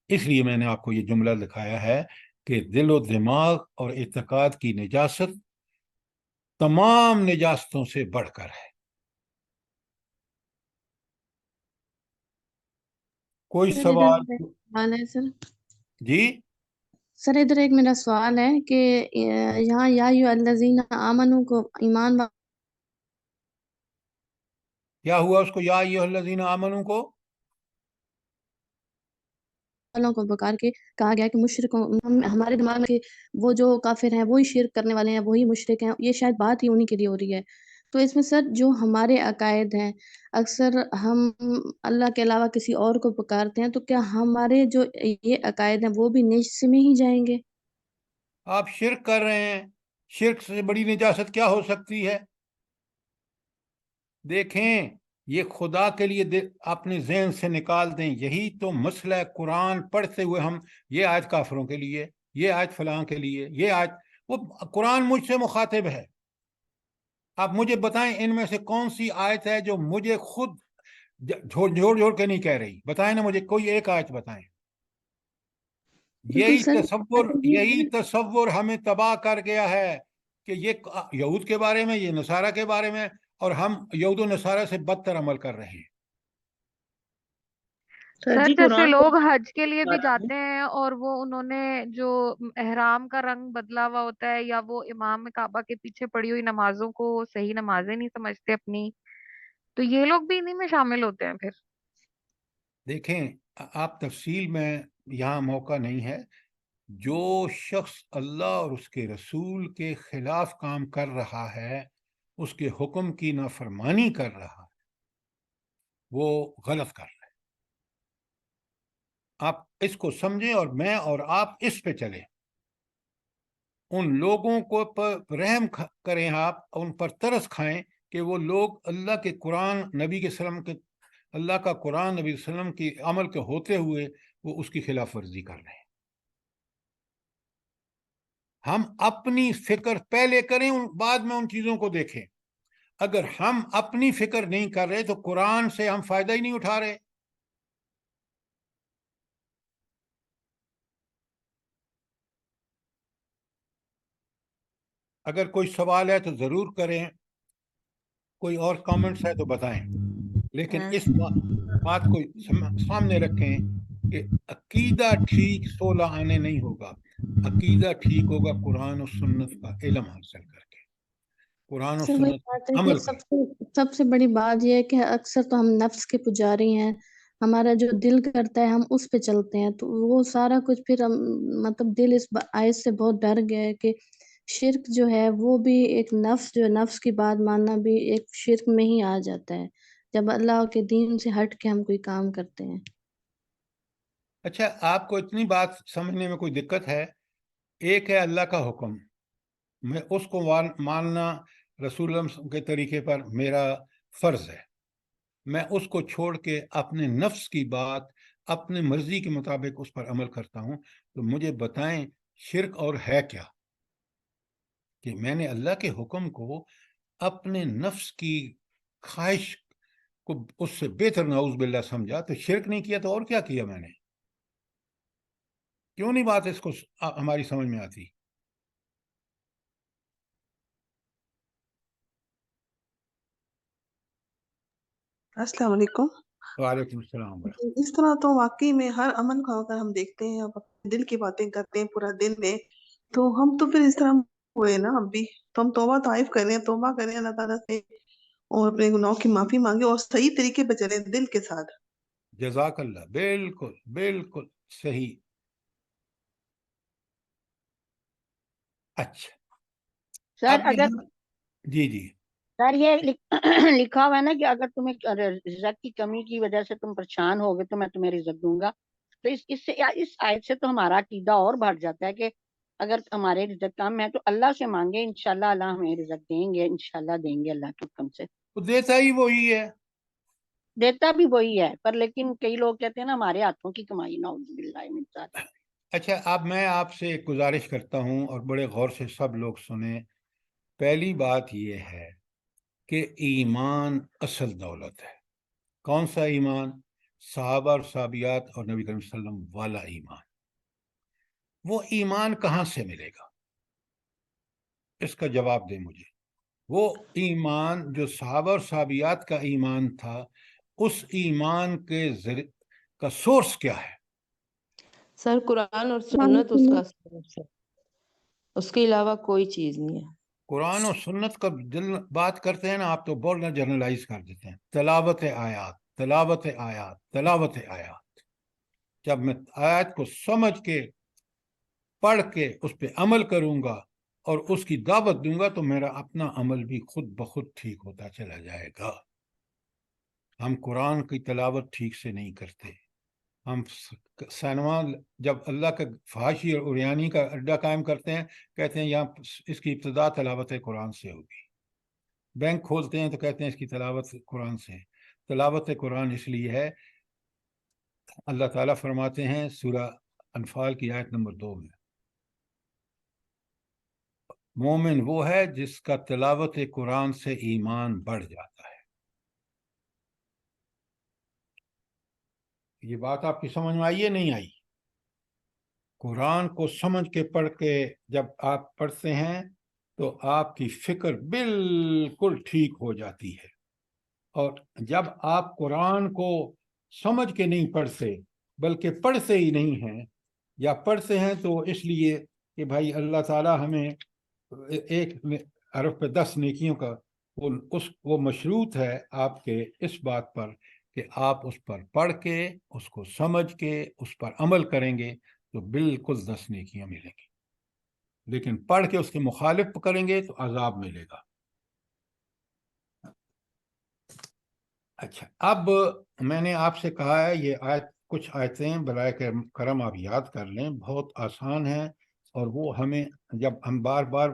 اس لیے میں نے آپ کو یہ جملہ دکھایا ہے کہ دل و دماغ اور اعتقاد کی نجاست تمام نجاستوں سے بڑھ کر ہے. کوئی سر سوال؟ ادھر سوال ہے سر. جی سر ادھر ایک میرا سوال ہے کہ یہاں یا ایھا الذین آمنو کو ایمان کیا ہوا اس کو, یا ایھا الذین آمنو کو والوں کو پکار کے کہا گیا کہ مشرکوں, ہمارے دماغ میں کہ وہ جو کافر ہیں وہی شرک کرنے والے ہیں, وہی مشرک ہیں, یہ شاید بات ہی انہی کے لیے ہو رہی ہے. تو اس میں سر جو ہمارے عقائد ہیں, اکثر ہم اللہ کے علاوہ کسی اور کو پکارتے ہیں, تو کیا ہمارے جو یہ عقائد ہیں وہ بھی نجس میں ہی جائیں گے؟ آپ شرک کر رہے ہیں, شرک سے بڑی نجاست کیا ہو سکتی ہے؟ دیکھیں یہ خدا کے لیے اپنے ذہن سے نکال دیں. یہی تو مسئلہ ہے. قرآن پڑھتے ہوئے ہم یہ آیت کافروں کے لیے, یہ آیت فلاں کے لیے, یہ آیت, وہ قرآن مجھ سے مخاطب ہے. آپ مجھے بتائیں ان میں سے کون سی آیت ہے جو مجھے خود جھوڑ جھوڑ کے نہیں کہہ رہی؟ بتائیں نا مجھے کوئی ایک آیت بتائیں. یہی تصور ہمیں تباہ کر گیا ہے کہ یہ یہود کے بارے میں, یہ نصارہ کے بارے میں, اور ہم یہود و نصارہ سے بدتر عمل کر رہے ہیں. سر جی جیسے قرآن لوگ حج کے لیے بھی جاتے ہیں اور وہ انہوں نے جو احرام کا رنگ بدلا ہوا ہوتا ہے, یا وہ امام کعبہ کے پیچھے پڑی ہوئی نمازوں کو صحیح نمازیں نہیں سمجھتے اپنی, تو یہ لوگ بھی انہی میں شامل ہوتے ہیں پھر. دیکھیں آپ تفصیل میں یہاں موقع نہیں ہے. جو شخص اللہ اور اس کے رسول کے خلاف کام کر رہا ہے, اس کے حکم کی نافرمانی کر رہا ہے, وہ غلط کر رہا ہے. آپ اس کو سمجھیں اور میں اور آپ اس پہ چلیں. ان لوگوں کو رحم کریں, آپ ان پر ترس کھائیں کہ وہ لوگ اللہ کے قرآن, نبی کے وسلم کے, اللہ کا قرآن نبی صلی اللہ علیہ وسلم کی عمل کے ہوتے ہوئے وہ اس کی خلاف ورزی کر رہے ہیں. ہم اپنی فکر پہلے کریں, بعد میں ان چیزوں کو دیکھیں. اگر ہم اپنی فکر نہیں کر رہے تو قرآن سے ہم فائدہ ہی نہیں اٹھا رہے. اگر کوئی سوال ہے تو ضرور کریں, کوئی اور کامنٹس ہے تو بتائیں, لیکن اس بات کو سامنے رکھیں کہ عقیدہ ٹھیک 16 آنے نہیں ہوگا. عقیدہ ٹھیک ہوگا قرآن و سنت کا علم حاصل کر کے, قرآن و سر وہی سنت بات پر ہے عمل کہ کر. سب سے بڑی بات یہ ہے کہ اکثر تو ہم نفس کے پجاری ہیں, ہمارا جو دل کرتا ہے ہم اس پہ چلتے ہیں, تو وہ سارا کچھ پھر ہم مطلب دل اس آیت سے بہت ڈر گیا ہے کہ شرک جو ہے وہ بھی ایک نفس, جو نفس کی بات ماننا بھی ایک شرک میں ہی آ جاتا ہے جب اللہ کے دین سے ہٹ کے ہم کوئی کام کرتے ہیں. اچھا، آپ کو اتنی بات سمجھنے میں کوئی دقت ہے؟ ایک ہے اللہ کا حکم، میں اس کو ماننا رسول اللہ صلی اللہ علیہ وسلم کے طریقے پر میرا فرض ہے، میں اس کو چھوڑ کے اپنے نفس کی بات اپنے مرضی کے مطابق اس پر عمل کرتا ہوں، تو مجھے بتائیں شرک اور ہے کیا؟ کہ میں نے اللہ کے حکم کو اپنے نفس کی خواہش کو اس سے بہتر نعوذ باللہ سمجھا، تو شرک نہیں کیا تو اور کیا کیا میں نے؟ کیوں نہیں بات اس کو ہماری سمجھ میں آتی؟ السلام علیکم۔ وعلیکم السلام ورحمۃ اس طرح تو واقعی میں ہر عمل کو اگر ہم دیکھتے ہیں، اب اپنے دل کی باتیں کرتے ہیں پورا دن میں، تو ہم تو پھر اس طرح ہوئے نا اب بھی، تو ہم توبہ طائف کریں، توبہ کریں اللہ تعالیٰ سے اور اپنے گناہوں کی معافی مانگے اور صحیح طریقے پہ چلیں دل کے ساتھ۔ جزاک اللہ، بالکل بالکل صحیح۔ اچھا، سر اب اگر جی جی سر یہ لکھا ہوا ہے نا کہ اگر تمہیں رزق کی کمی کی وجہ سے تم پریشان ہوگے تو میں تمہیں رزق دوں گا، تو اس آیت سے تو ہمارا عقیدہ اور بڑھ جاتا ہے کہ اگر ہمارے رزق کم ہے تو اللہ سے مانگے، انشاءاللہ اللہ ہمیں رزق دیں گے، انشاءاللہ دیں گے اللہ کے حکم سے۔ تو دیتا ہی وہی ہے۔ دیتا بھی وہی ہے، پر لیکن کئی لوگ کہتے ہیں نا ہمارے ہاتھوں کی کمائی، نعوذ باللہ من ذالک۔ اچھا، اب میں آپ سے ایک گزارش کرتا ہوں اور بڑے غور سے سب لوگ سنیں۔ پہلی بات یہ ہے کہ ایمان اصل دولت ہے۔ کون سا ایمان؟ صحابہ اور صحابیات اور نبی کریم صلی اللہ علیہ وسلم والا ایمان۔ وہ ایمان کہاں سے ملے گا؟ اس کا جواب دیں مجھے۔ وہ ایمان جو صحابہ اور صحابیات کا ایمان تھا، اس ایمان کے کا سورس کیا ہے؟ سر قرآن اور سنت اس کا سورس ہے، اس کے علاوہ کوئی چیز نہیں ہے۔ قرآن و سنت کا بات کرتے ہیں نا آپ، تو بولنا جنرلائز کر دیتے ہیں، تلاوت آیات، تلاوت آیات، تلاوت آیات۔ جب میں آیات کو سمجھ کے پڑھ کے اس پہ عمل کروں گا اور اس کی دعوت دوں گا تو میرا اپنا عمل بھی خود بخود ٹھیک ہوتا چلا جائے گا۔ ہم قرآن کی تلاوت ٹھیک سے نہیں کرتے، ہم سینما جب اللہ کے فحاشی اور عریانی کا اڈا قائم کرتے ہیں، کہتے ہیں یہاں اس کی ابتدا تلاوت قرآن سے ہوگی۔ بینک کھولتے ہیں تو کہتے ہیں اس کی تلاوت قرآن سے۔ تلاوت قرآن اس لیے ہے، اللہ تعالیٰ فرماتے ہیں سورہ انفال کی آیت نمبر 2 میں، مومن وہ ہے جس کا تلاوت قرآن سے ایمان بڑھ جاتا ہے۔ یہ بات آپ کی سمجھ میں آئی ہے نہیں آئی؟ قرآن کو سمجھ کے پڑھ کے جب آپ پڑھتے ہیں تو آپ کی فکر بالکل ٹھیک ہو جاتی ہے، اور جب آپ قرآن کو سمجھ کے نہیں پڑھتے بلکہ پڑھتے ہی نہیں ہیں، یا پڑھتے ہیں تو اس لیے کہ بھائی اللہ تعالیٰ ہمیں ایک حرف پہ 10 نیکیوں کا، وہ مشروط ہے آپ کے اس بات پر کہ آپ اس پر پڑھ کے اس کو سمجھ کے اس پر عمل کریں گے تو بالکل 10 نیکیاں ملیں گی، لیکن پڑھ کے اس کے مخالف کریں گے تو عذاب ملے گا۔ اچھا، اب میں نے آپ سے کہا ہے یہ کچھ آیتیں برائے کرم آپ یاد کر لیں، بہت آسان ہیں، اور وہ ہمیں جب ہم بار بار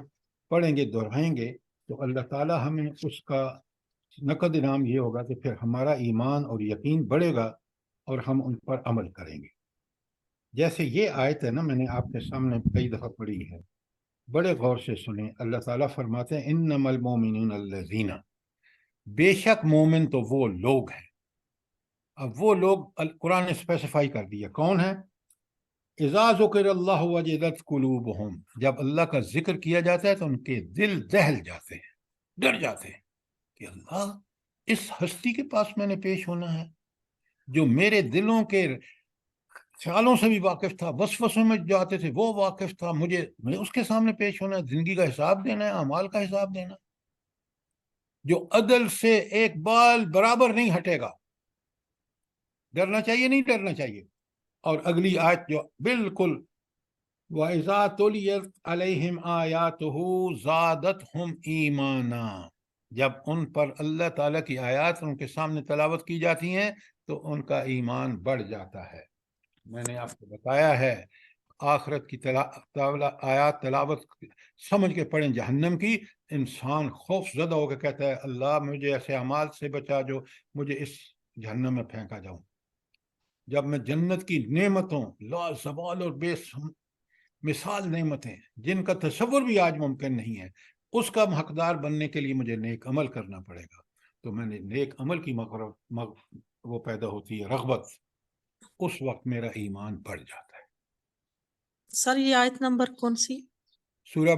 پڑھیں گے دہرائیں گے تو اللہ تعالیٰ ہمیں اس کا نقد انعام یہ ہوگا کہ پھر ہمارا ایمان اور یقین بڑھے گا اور ہم ان پر عمل کریں گے۔ جیسے یہ آیت ہے نا، میں نے آپ کے سامنے کئی دفعہ پڑھی ہے، بڑے غور سے سنیں۔ اللہ تعالیٰ فرماتے ہیں انما المؤمنون الذین، بے شک مومن تو وہ لوگ ہیں۔ اب وہ لوگ قرآن نے اسپیسیفائی کر دیا کون ہے۔ اذا ذکر اللہ وجلت قلوبہم، جب اللہ کا ذکر کیا جاتا ہے تو ان کے دل دہل جاتے ہیں، ڈر جاتے ہیں کہ اللہ، اس ہستی کے پاس میں نے پیش ہونا ہے جو میرے دلوں کے خیالوں سے بھی واقف تھا، وسوسوں میں جو آتے تھے وہ واقف تھا، مجھے اس کے سامنے پیش ہونا ہے، زندگی کا حساب دینا ہے، اعمال کا حساب دینا، جو عدل سے ایک بال برابر نہیں ہٹے گا۔ ڈرنا چاہیے نہیں ڈرنا چاہیے؟ اور اگلی آیت جو بالکل وَإِذَا تُلِيَتْ عَلَيْهِمْ آيَاتُهُ زَادَتْهُمْ إِيمَانًا، جب ان پر اللہ تعالیٰ کی آیات ان کے سامنے تلاوت کی جاتی ہیں تو ان کا ایمان بڑھ جاتا ہے۔ میں نے آپ کو بتایا ہے آخرت کی آیات تلاوت سمجھ کے پڑھیں جہنم کی، انسان خوف زدہ ہو کے کہتا ہے اللہ مجھے ایسے اعمال سے بچا جو مجھے اس جہنم میں پھینکا جاؤں۔ جب میں جنت کی نعمتوں لا زوال اور بے مثال نعمتیں جن کا تصور بھی آج ممکن نہیں ہے، اس کا حقدار بننے کے لیے مجھے نیک عمل کرنا پڑے گا، تو میں نے نیک عمل کی وہ پیدا ہوتی ہے رغبت، اس وقت میرا ایمان بڑھ جاتا ہے۔ سر یہ آیت نمبر کون سی؟ سورہ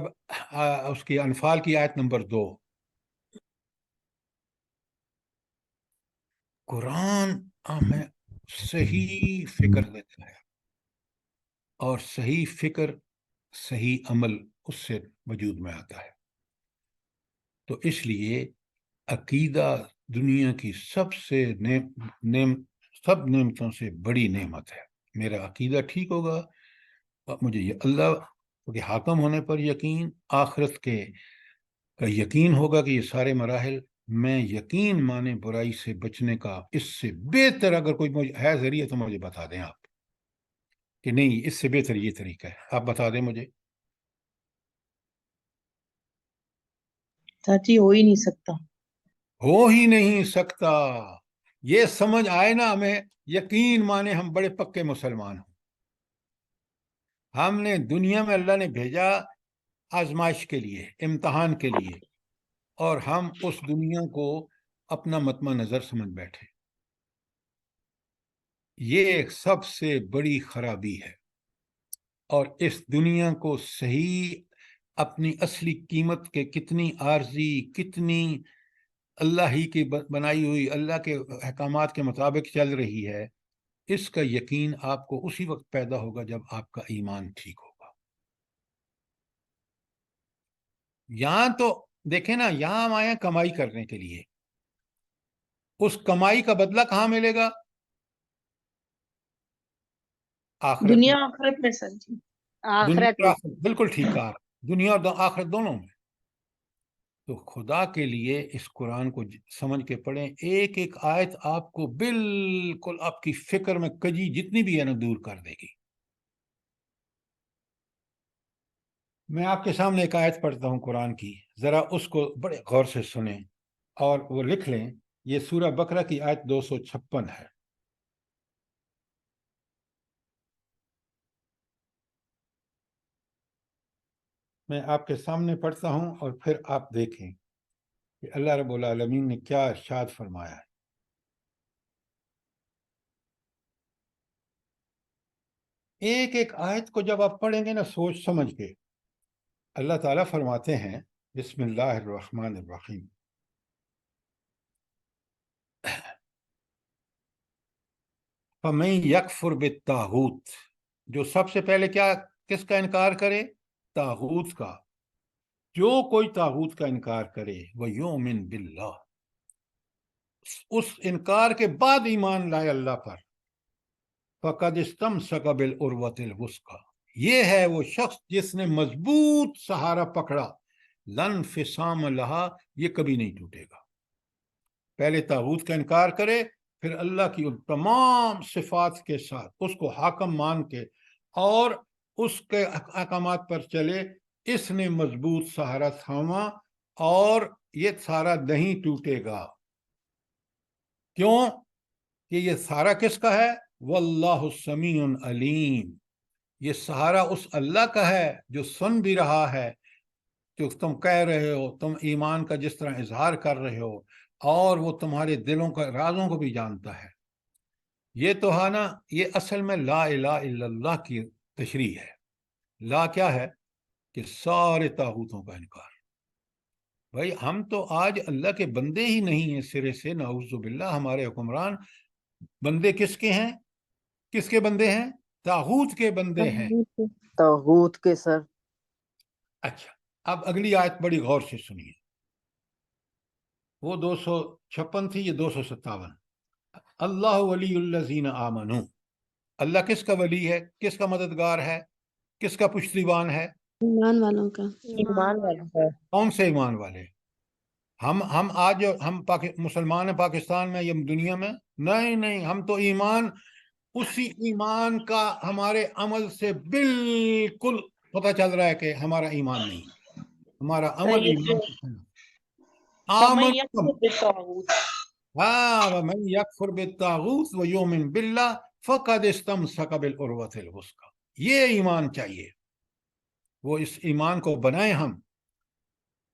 اس کی انفال کی آیت نمبر 2۔ قرآن ہمیں صحیح فکر دیتا ہے، اور صحیح فکر صحیح عمل اس سے وجود میں آتا ہے۔ تو اس لیے عقیدہ دنیا کی سب نعمتوں سے بڑی نعمت ہے۔ میرا عقیدہ ٹھیک ہوگا، مجھے اللہ کے حاکم ہونے پر یقین، آخرت کا یقین ہوگا کہ یہ سارے مراحل میں یقین مانے برائی سے بچنے کا، اس سے بہتر اگر کوئی ہے ذریعہ تو مجھے بتا دیں آپ کہ نہیں اس سے بہتر یہ طریقہ ہے، آپ بتا دیں مجھے۔ چاچی ہو ہی نہیں سکتا، ہو ہی نہیں سکتا، یہ سمجھ آئے نا ہمیں، یقین مانے ہم بڑے پکے مسلمان ہوں۔ ہم نے دنیا میں اللہ نے بھیجا آزمائش کے لیے، امتحان کے لیے، اور ہم اس دنیا کو اپنا مطمع نظر سمجھ بیٹھے۔ یہ ایک سب سے بڑی خرابی ہے، اور اس دنیا کو صحیح اپنی اصلی قیمت کے کتنی عارضی، کتنی اللہ ہی کی بنائی ہوئی، اللہ کے احکامات کے مطابق چل رہی ہے، اس کا یقین آپ کو اسی وقت پیدا ہوگا جب آپ کا ایمان ٹھیک ہوگا۔ یہاں تو دیکھیں نا، یہاں ہم آئے ہیں کمائی کرنے کے لیے، اس کمائی کا بدلہ کہاں ملے گا؟ آخرت دنیا میں۔ آخرت میں سر جی، آخرت دنیا میں۔ آخرت، بالکل ٹھیک کہا، دنیا اور آخرت دونوں میں۔ تو خدا کے لیے اس قرآن کو سمجھ کے پڑھیں، ایک ایک آیت آپ کو بالکل آپ کی فکر میں کجی جتنی بھی ہے نا دور کر دے گی۔ میں آپ کے سامنے ایک آیت پڑھتا ہوں قرآن کی، ذرا اس کو بڑے غور سے سنیں اور وہ لکھ لیں۔ یہ سورہ بقرہ کی آیت 256 ہے۔ میں آپ کے سامنے پڑھتا ہوں اور پھر آپ دیکھیں کہ اللہ رب العالمین نے کیا ارشاد فرمایا ہے۔ ایک ایک آیت کو جب آپ پڑھیں گے نا سوچ سمجھ کے، اللہ تعالیٰ فرماتے ہیں بسم اللہ الرحمن الرحیم، فَمَن يَكْفُرْ بِالطَّاغُوتِ، جو سب سے پہلے کس کا انکار کرے؟ طاغوت کا۔ جو کوئی طاغوت کا انکار کرے وَيُؤْمِن بِاللَّهِ، اس انکار کے بعد ایمان لائے اللہ پر، فَقَدِ اسْتَمْسَكَ بِالْعُرْوَةِ الْوُثْقَىٰ، یہ ہے وہ شخص جس نے مضبوط سہارا پکڑا، لَن انفصام لَهَا، یہ کبھی نہیں ٹوٹے گا۔ پہلے طاغوت کا انکار کرے، پھر اللہ کی ان تمام صفات کے ساتھ اس کو حاکم مان کے اور اس کے احکامات پر چلے، اس نے مضبوط سہارا تھاما اور یہ سہارا نہیں ٹوٹے گا۔ کیوں کہ یہ سہارا کس کا ہے؟ واللہ سمیع علیم، یہ سہارا اس اللہ کا ہے جو سن بھی رہا ہے جو تم کہہ رہے ہو، تم ایمان کا جس طرح اظہار کر رہے ہو، اور وہ تمہارے دلوں کا رازوں کو بھی جانتا ہے۔ یہ تو ہے نا، یہ اصل میں لا الہ الا اللہ کی تشریح ہے۔ لا کیا ہے؟ کہ سارے طاغوتوں کا انکار۔ بھائی ہم تو آج اللہ کے بندے ہی نہیں ہیں سرے سے، نعوذ باللہ۔ ہمارے حکمران بندے کس کے ہیں؟ کس کے بندے ہیں؟ طاغوت کے بندے ہیں۔ طاغوت کے سر۔ اچھا، اب اگلی آیت بڑی غور سے سنیے، وہ 256 تھی، یہ 257۔ اللہ ولی الذین آمنوا، اللہ کس کا ولی ہے؟ کس کا مددگار ہے؟ کس کا پشتیبان ہے؟ ایمان والوں کا۔ ایمان والا ہے۔ کون سے ایمان والے؟ ہم آج مسلمان ہیں پاکستان میں یا دنیا میں؟ نہیں، ہم تو ایمان اسی ایمان کا ہمارے عمل سے بالکل پتہ چل رہا ہے کہ ہمارا ایمان نہیں ہے، ہمارا عمل ایمان کے خلاف۔ فمن آمنتم، یکفر بالطاغوت ہاں ومن یکفر بالطاغوت ویؤمن باللہ فقد استمسک بالعروۃ الوثقی، یہ ایمان چاہیے، وہ اس ایمان کو بنائیں ہم۔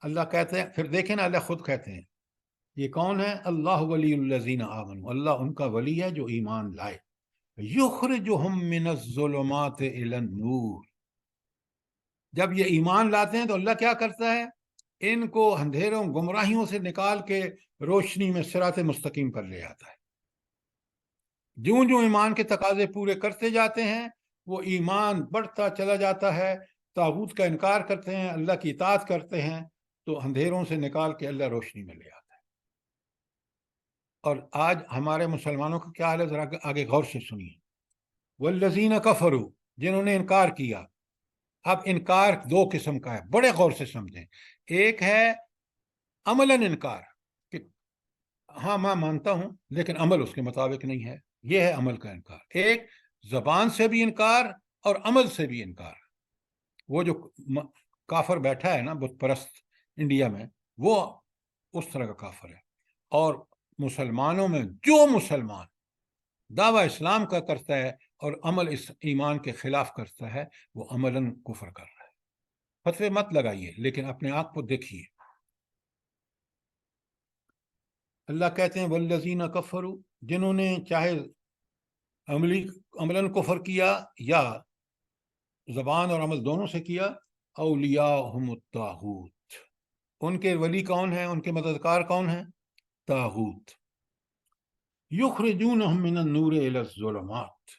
اللہ کہتے ہیں، پھر دیکھیں نا، اللہ خود کہتے ہیں یہ کون ہے؟ اللہ ولی الذین آمنوا، اللہ ان کا ولی ہے جو ایمان لائے، یخرجہم من الظلمات الی النور۔ جب یہ ایمان لاتے ہیں تو اللہ کیا کرتا ہے؟ ان کو اندھیروں گمراہیوں سے نکال کے روشنی میں صراط مستقیم پر لے آتا ہے۔ جوں جوں ایمان کے تقاضے پورے کرتے جاتے ہیں وہ ایمان بڑھتا چلا جاتا ہے، طاغوت کا انکار کرتے ہیں، اللہ کی اطاعت کرتے ہیں، تو اندھیروں سے نکال کے اللہ روشنی میں لے آتا ہے۔ اور آج ہمارے مسلمانوں کا کیا حال ہے، ذرا آگے غور سے سنیے۔ والذین کفروا، جنہوں نے انکار کیا۔ اب انکار دو قسم کا ہے، بڑے غور سے سمجھیں۔ ایک ہے عملاً انکار، کہ ہاں میں مانتا ہوں لیکن عمل اس کے مطابق نہیں ہے، یہ ہے عمل کا انکار۔ ایک زبان سے بھی انکار اور عمل سے بھی انکار۔ وہ جو کافر بیٹھا ہے نا، بت پرست انڈیا میں، وہ اس طرح کا کافر ہے۔ اور مسلمانوں میں جو مسلمان دعویٰ اسلام کا کرتا ہے اور عمل اس ایمان کے خلاف کرتا ہے، وہ عملاً کفر کر رہا ہے۔ فتوے مت لگائیے لیکن اپنے آپ کو دیکھیے۔ اللہ کہتے ہیں والذین کفروا، جنہوں نے چاہے عملاً کفر کیا یا زبان اور عمل دونوں سے کیا، اولیاءہم الطاغوت، ان کے ولی کون ہیں، ان کے مددگار کون ہیں؟ طاغوت۔ یخرجونہم من النور الی الظلمات،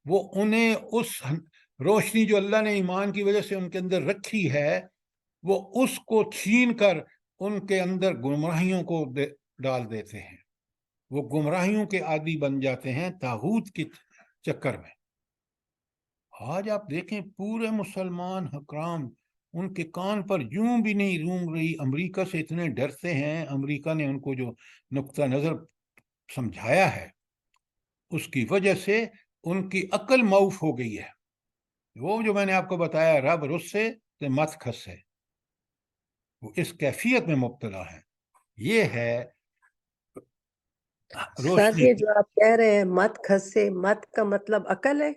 وہ انہیں اس روشنی جو اللہ نے ایمان کی وجہ سے ان کے اندر رکھی ہے، وہ اس کو چھین کر ان کے اندر گمراہیوں کو ڈال دیتے ہیں، وہ گمراہیوں کے عادی بن جاتے ہیں طاغوت کے چکر میں۔ آج آپ دیکھیں پورے مسلمان حکام، ان کے کان پر یوں بھی نہیں رونگ رہی، امریکہ سے اتنے ڈرتے ہیں۔ امریکہ نے ان کو جو نقطہ نظر سمجھایا ہے، اس کی وجہ سے ان کی عقل معوف ہو گئی ہے۔ وہ جو میں نے آپ کو بتایا، رب رسے تو مت کھسے، وہ اس کیفیت میں مبتلا ہے۔ یہ ہے سر روشنی۔ یہ جو آپ کہہ رہے ہیں مت کھسے، مت کا مطلب عقل ہے؟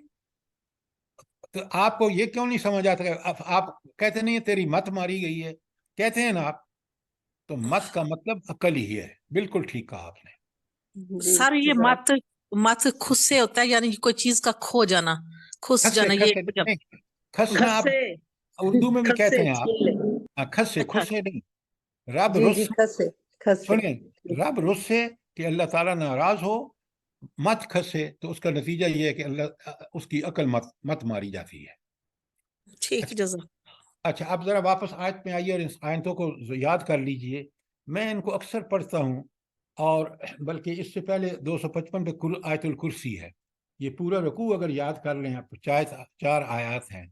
تو آپ کو یہ کیوں نہیں سمجھ آتا کہ آپ کہتے نہیں تیری مت ماری گئی ہے، کہتے ہیں نا آپ، تو مت کا مطلب عقل ہی ہے۔ بالکل ٹھیک کہا آپ نے۔ جی سر یہ جزاک مت خود سے ہوتا ہے، یعنی کوئی چیز کا کھو جانا، کھس کھسے جانا، یہ نہیں، کھسنا آپ کھسے، اردو میں بھی کھسے کہتے ہیں آپ، چھین لے۔ کھسے اچھا کھسے نہیں۔ رب جی رس، جی کھسے کھسے۔ سنیں، رب رسے کہ اللہ تعالیٰ ناراض ہو، مت کھسے تو اس کا نتیجہ یہ ہے کہ اللہ اس کی عقل مت ماری جاتی ہے۔ ٹھیک، جزاک۔ اچھا اب ذرا واپس آیت میں آئیے اور اس آیتوں کو یاد کر لیجئے۔ میں ان کو اکثر پڑھتا ہوں، اور بلکہ اس سے پہلے 255 پہ آیت الکرسی ہے، یہ پورا رکوع اگر یاد کر لیں آپ، 4 آیات ہیں،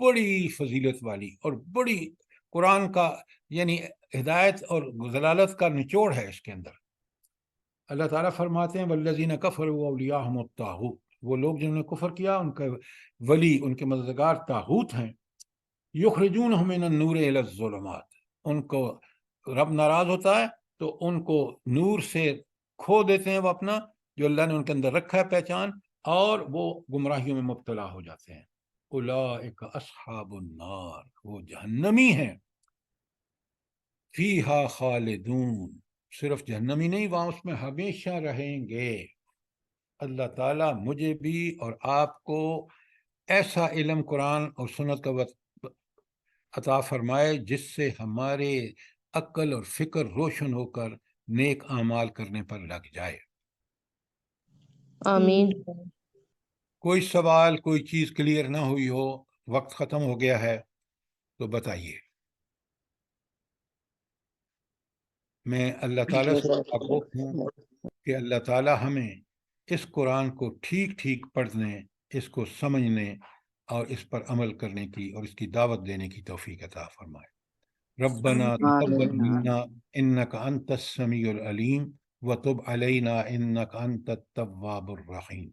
بڑی فضیلت والی اور بڑی قرآن کا یعنی ہدایت اور ضلالت کا نچوڑ ہے اس کے اندر۔ اللہ تعالیٰ فرماتے ہیں والذین کفروا اولیاءہم الطاغوت، وہ لوگ جنہوں نے کفر کیا ان کے ولی، ان کے مددگار طاغوت ہیں۔ یخرجونہم من النور الی الظلمات، ان کو رب ناراض ہوتا ہے تو ان کو نور سے کھو دیتے ہیں، وہ اپنا جو اللہ نے ان کے اندر رکھا ہے پہچان، اور وہ گمراہیوں میں مبتلا ہو جاتے ہیں۔ اولئک اصحاب النار، وہ جہنمی ہیں، فیہا خالدون، صرف جہنمی نہیں، وہاں اس میں ہمیشہ رہیں گے۔ اللہ تعالیٰ مجھے بھی اور آپ کو ایسا علم قرآن اور سنت کا عطا فرمائے جس سے ہمارے عقل اور فکر روشن ہو کر نیک اعمال کرنے پر لگ جائے۔ آمین۔ کوئی سوال، کوئی چیز کلیئر نہ ہوئی ہو، وقت ختم ہو گیا ہے تو بتائیے۔ میں اللہ تعالیٰ سے دعا ہوں کہ اللہ تعالیٰ ہمیں اس قرآن کو ٹھیک ٹھیک پڑھنے، اس کو سمجھنے اور اس پر عمل کرنے کی اور اس کی دعوت دینے کی توفیق عطا فرمائے۔ ربنا تقبل منا انک انت السمیع العلیم وتب علینا انک انت التواب الرحیم۔